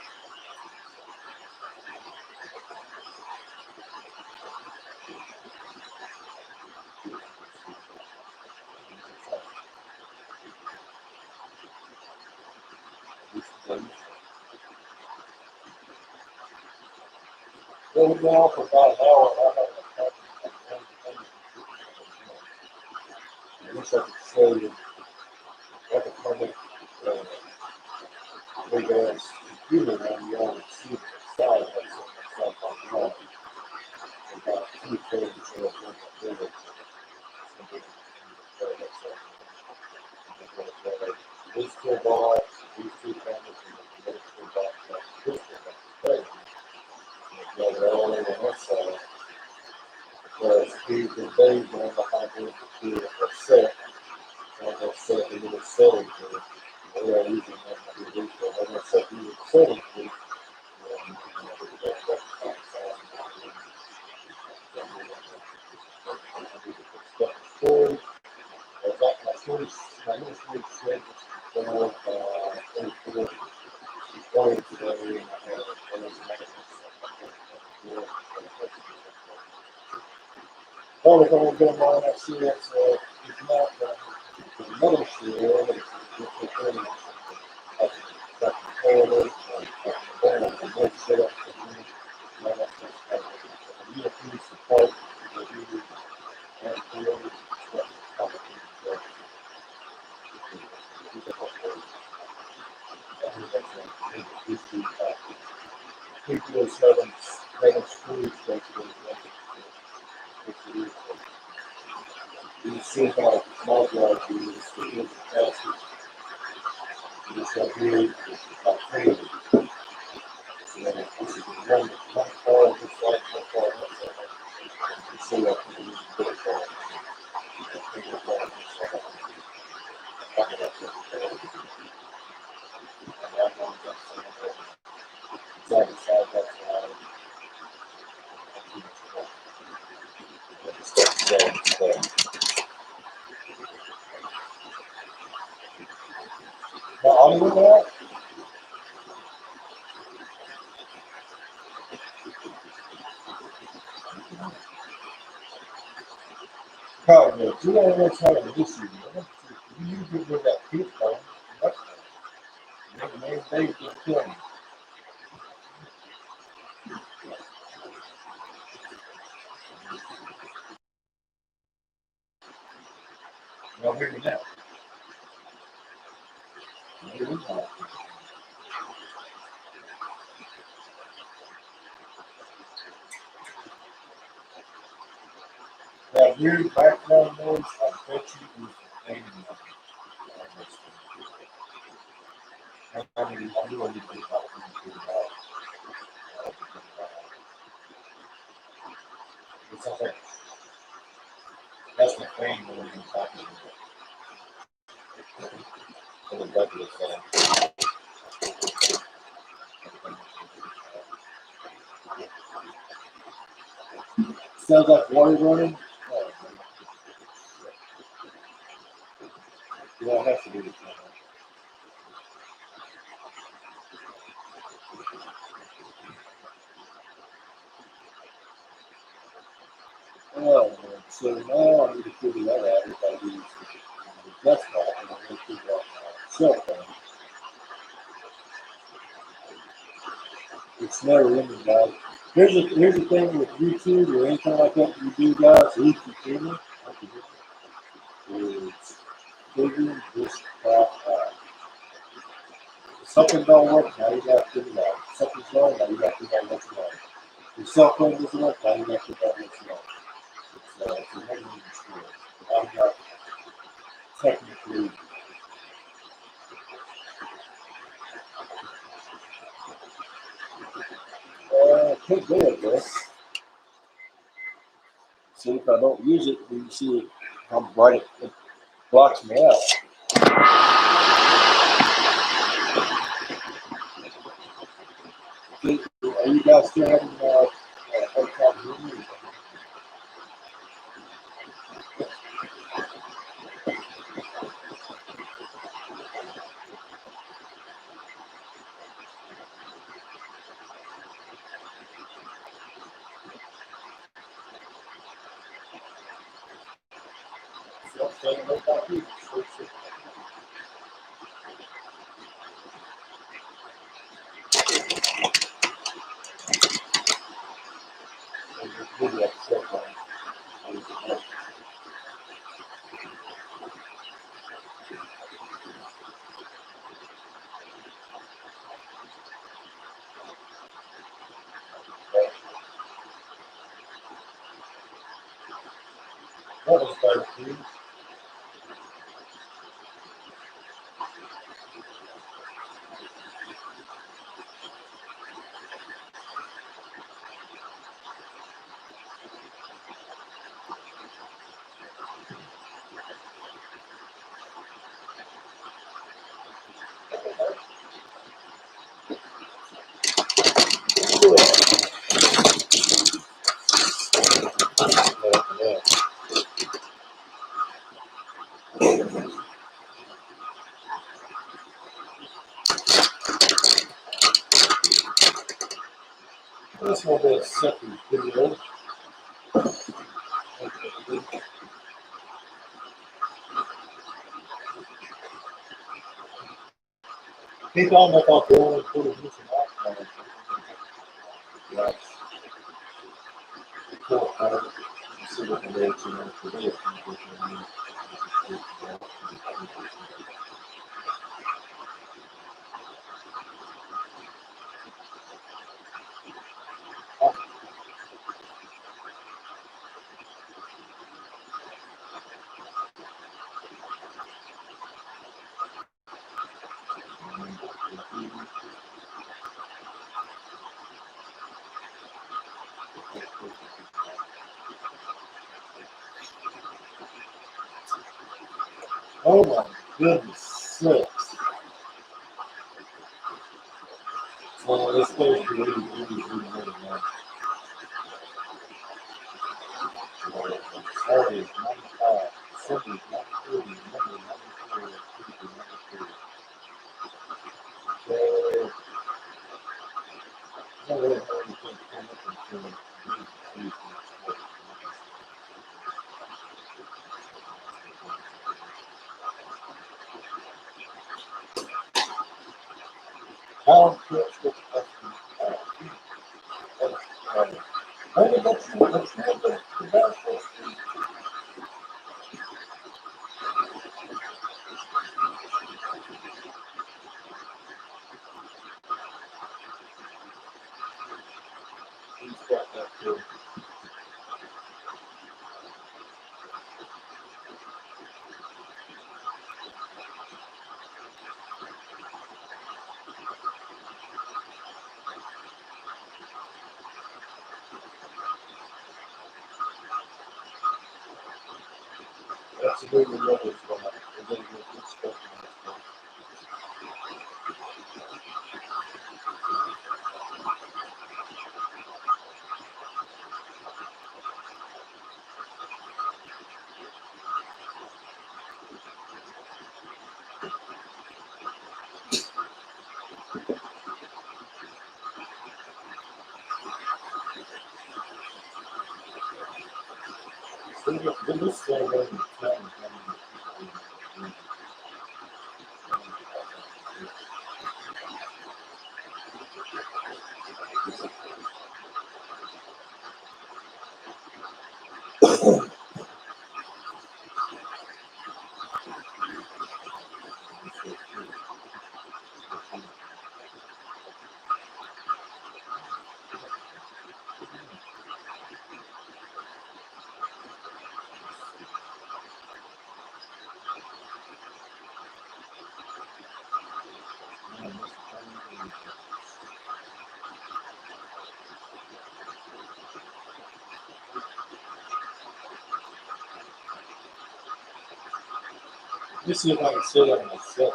Well, we've been out for about an hour. I wish I could show you what the public big ass computer and you all see the side of it. About 2 thirds of the these two bars, these two cameras, and those two boxes, this one, got it all over on that side. Because Steve and Dave were behind him to do a set, and they set the little setting for it. They are using that to do this, but when they set the little setting for it, storage. I got my storage, my new storage shed, so, 24, 20 today, and I have well, if I want to get them on, I see it's, it's not, another share, it's got the toilet, the set up, USB support, and people having screws basically. You see how modern it is, the big capacity. It's like really like crazy. So this is one car, just like one car. You see that in this big car. Side to side, that's now, on with that, probably, you know what's having an issue. You usually with that kid phone, they just kill me. Y'all hear me now? That weird background noise, I bet you is the thing. I mean, I knew I need to be about it sounds like that's my thing when I'm talking to the budget thing. Sounds like water running. You don't have to do this. Oh, man. So now I need to figure that out if I use the desktop, and I'm going to figure out my cell phone. It's never ending, guys. Here's the thing with YouTube or anything like that you do, guys. If you hear me, is figuring this crap out. If something don't work, now you got to figure it out. If something's wrong, now you got to figure out what's wrong. If your cell phone doesn't work, now you got to figure out what's wrong. It's a never-ending story. I'm not technically. Could do it, guess. See, if I don't use it, you see it, how bright it blocks me out. See, are you guys still having hard time hearing me? So I'm saying, no about you. Maybe that's cell phone. That was 13. Yeah. This will be a second video. Keep on with our goal and put it in the yes. Cool. See what the rates are today. Oh my goodness sakes. Well, let's go to the Saturday is 95, Sunday is 93, Monday 94, Tuesday 93. No, they don't have anything coming up until Tuesday. How much was when did that you have the basketball? He's got that too. That's a big rubbish one. And then you get stuff in this one. See, This is all going to town. Let me see if I can sit on myself.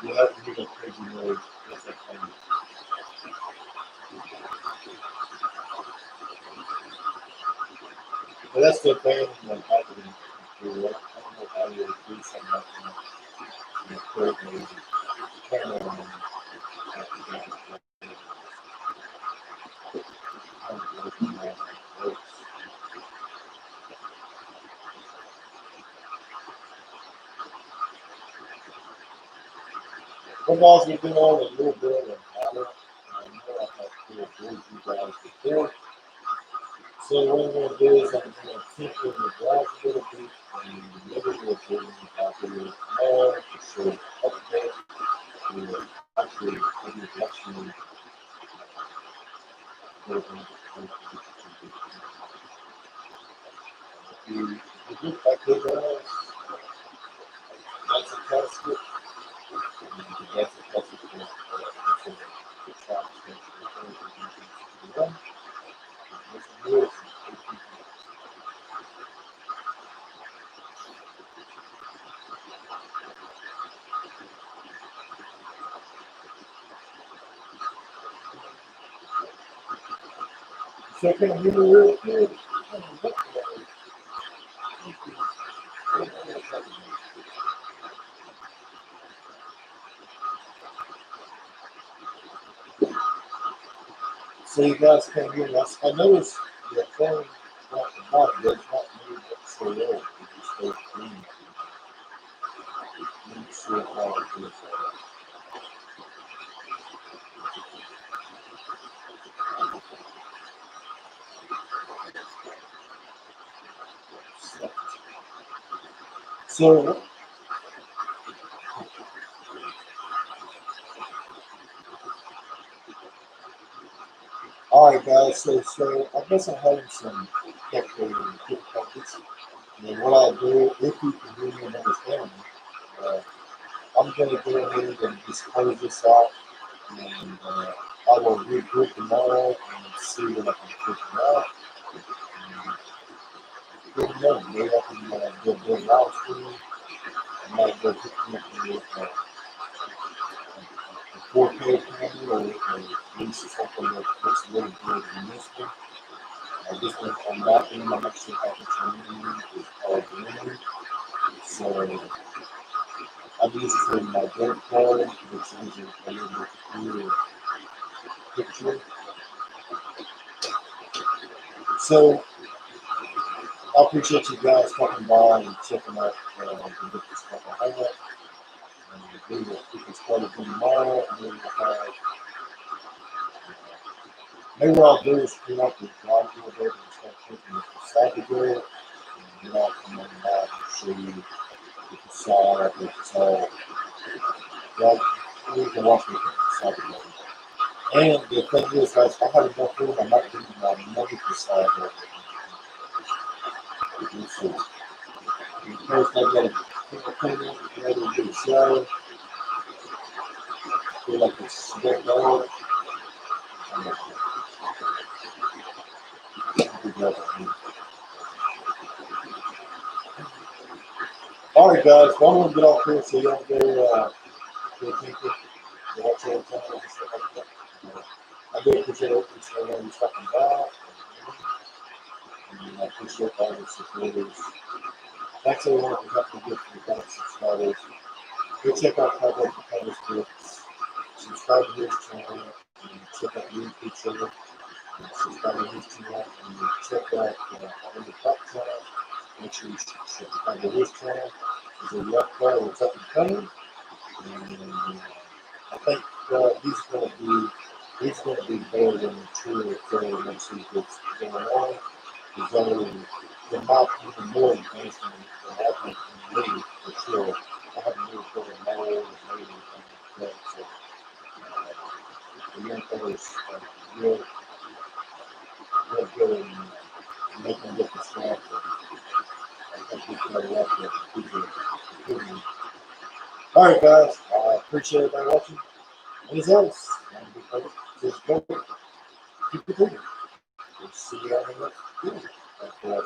You have to do that crazy noise. That's that kind of. But that's the thing like happening. I don't know how you do something like that. Crazy camera on. What guys we been on a little bit of matter. I know I have to avoid you guys before. So what I'm going to do is I'm going to tinker the glass a little bit and maybe we'll bring it back a little more to show update. We'll actually you look back here guys, that's a casket. That's a casket. So can you real good? So you guys can hear us. I noticed the phone not good, not moving so low. It just goes green. Let me see how it is. So, all right, guys. So I guess I'm having some technical difficulties. And what I'll do, if you can hear me and understand me, uh, I'm going to go ahead and just close this out. And I will regroup tomorrow and see what I can figure out. Good enough, maybe I can go do a live stream. I might go pick me up with a 4K camera or at least something that looks really good in this one. This one I'm not in, I'm actually having some is called Green. So I'm using my debit card, which is a little bit clearer picture. So I appreciate you guys coming by and checking out the different stuff I have. And we can start it tomorrow, and then we'll have, maybe what I'll do is clean up the garage a little bit and start taking the facade together. And then I'll come on back and show you the facade, if it's all, well, we can watch me put the facade together. And the thing is, guys, I have enough room, I'm not doing my money facade over. So, first I gotta clean up, ready to get a shower. Feel like it's sweat dog. All right, guys. Well, I'm gonna get off here so you don't go tinker. Watch all the time and stuff like that. I do appreciate it. So I'm stopping by. And I appreciate all the supporters. Thanks everyone for helping get the production started. Go check out Cowboy Companions Books. Subscribe to his channel. And check out the YouTube channel. And subscribe to his channel. And check out on the top channel. Make sure you subscribe to his channel. There's a young player that's up and coming. And I think he's going to be better than the true player once he gets going on. He's already, in my opinion, more advanced than I think in me, for sure. I haven't really put a mold or made anything like that. So, the young players are real good in making different stuff. I think he's got a lot of people. All right, guys. I appreciate everybody watching. And as always, just go. Keep it moving. We'll see you on the next video.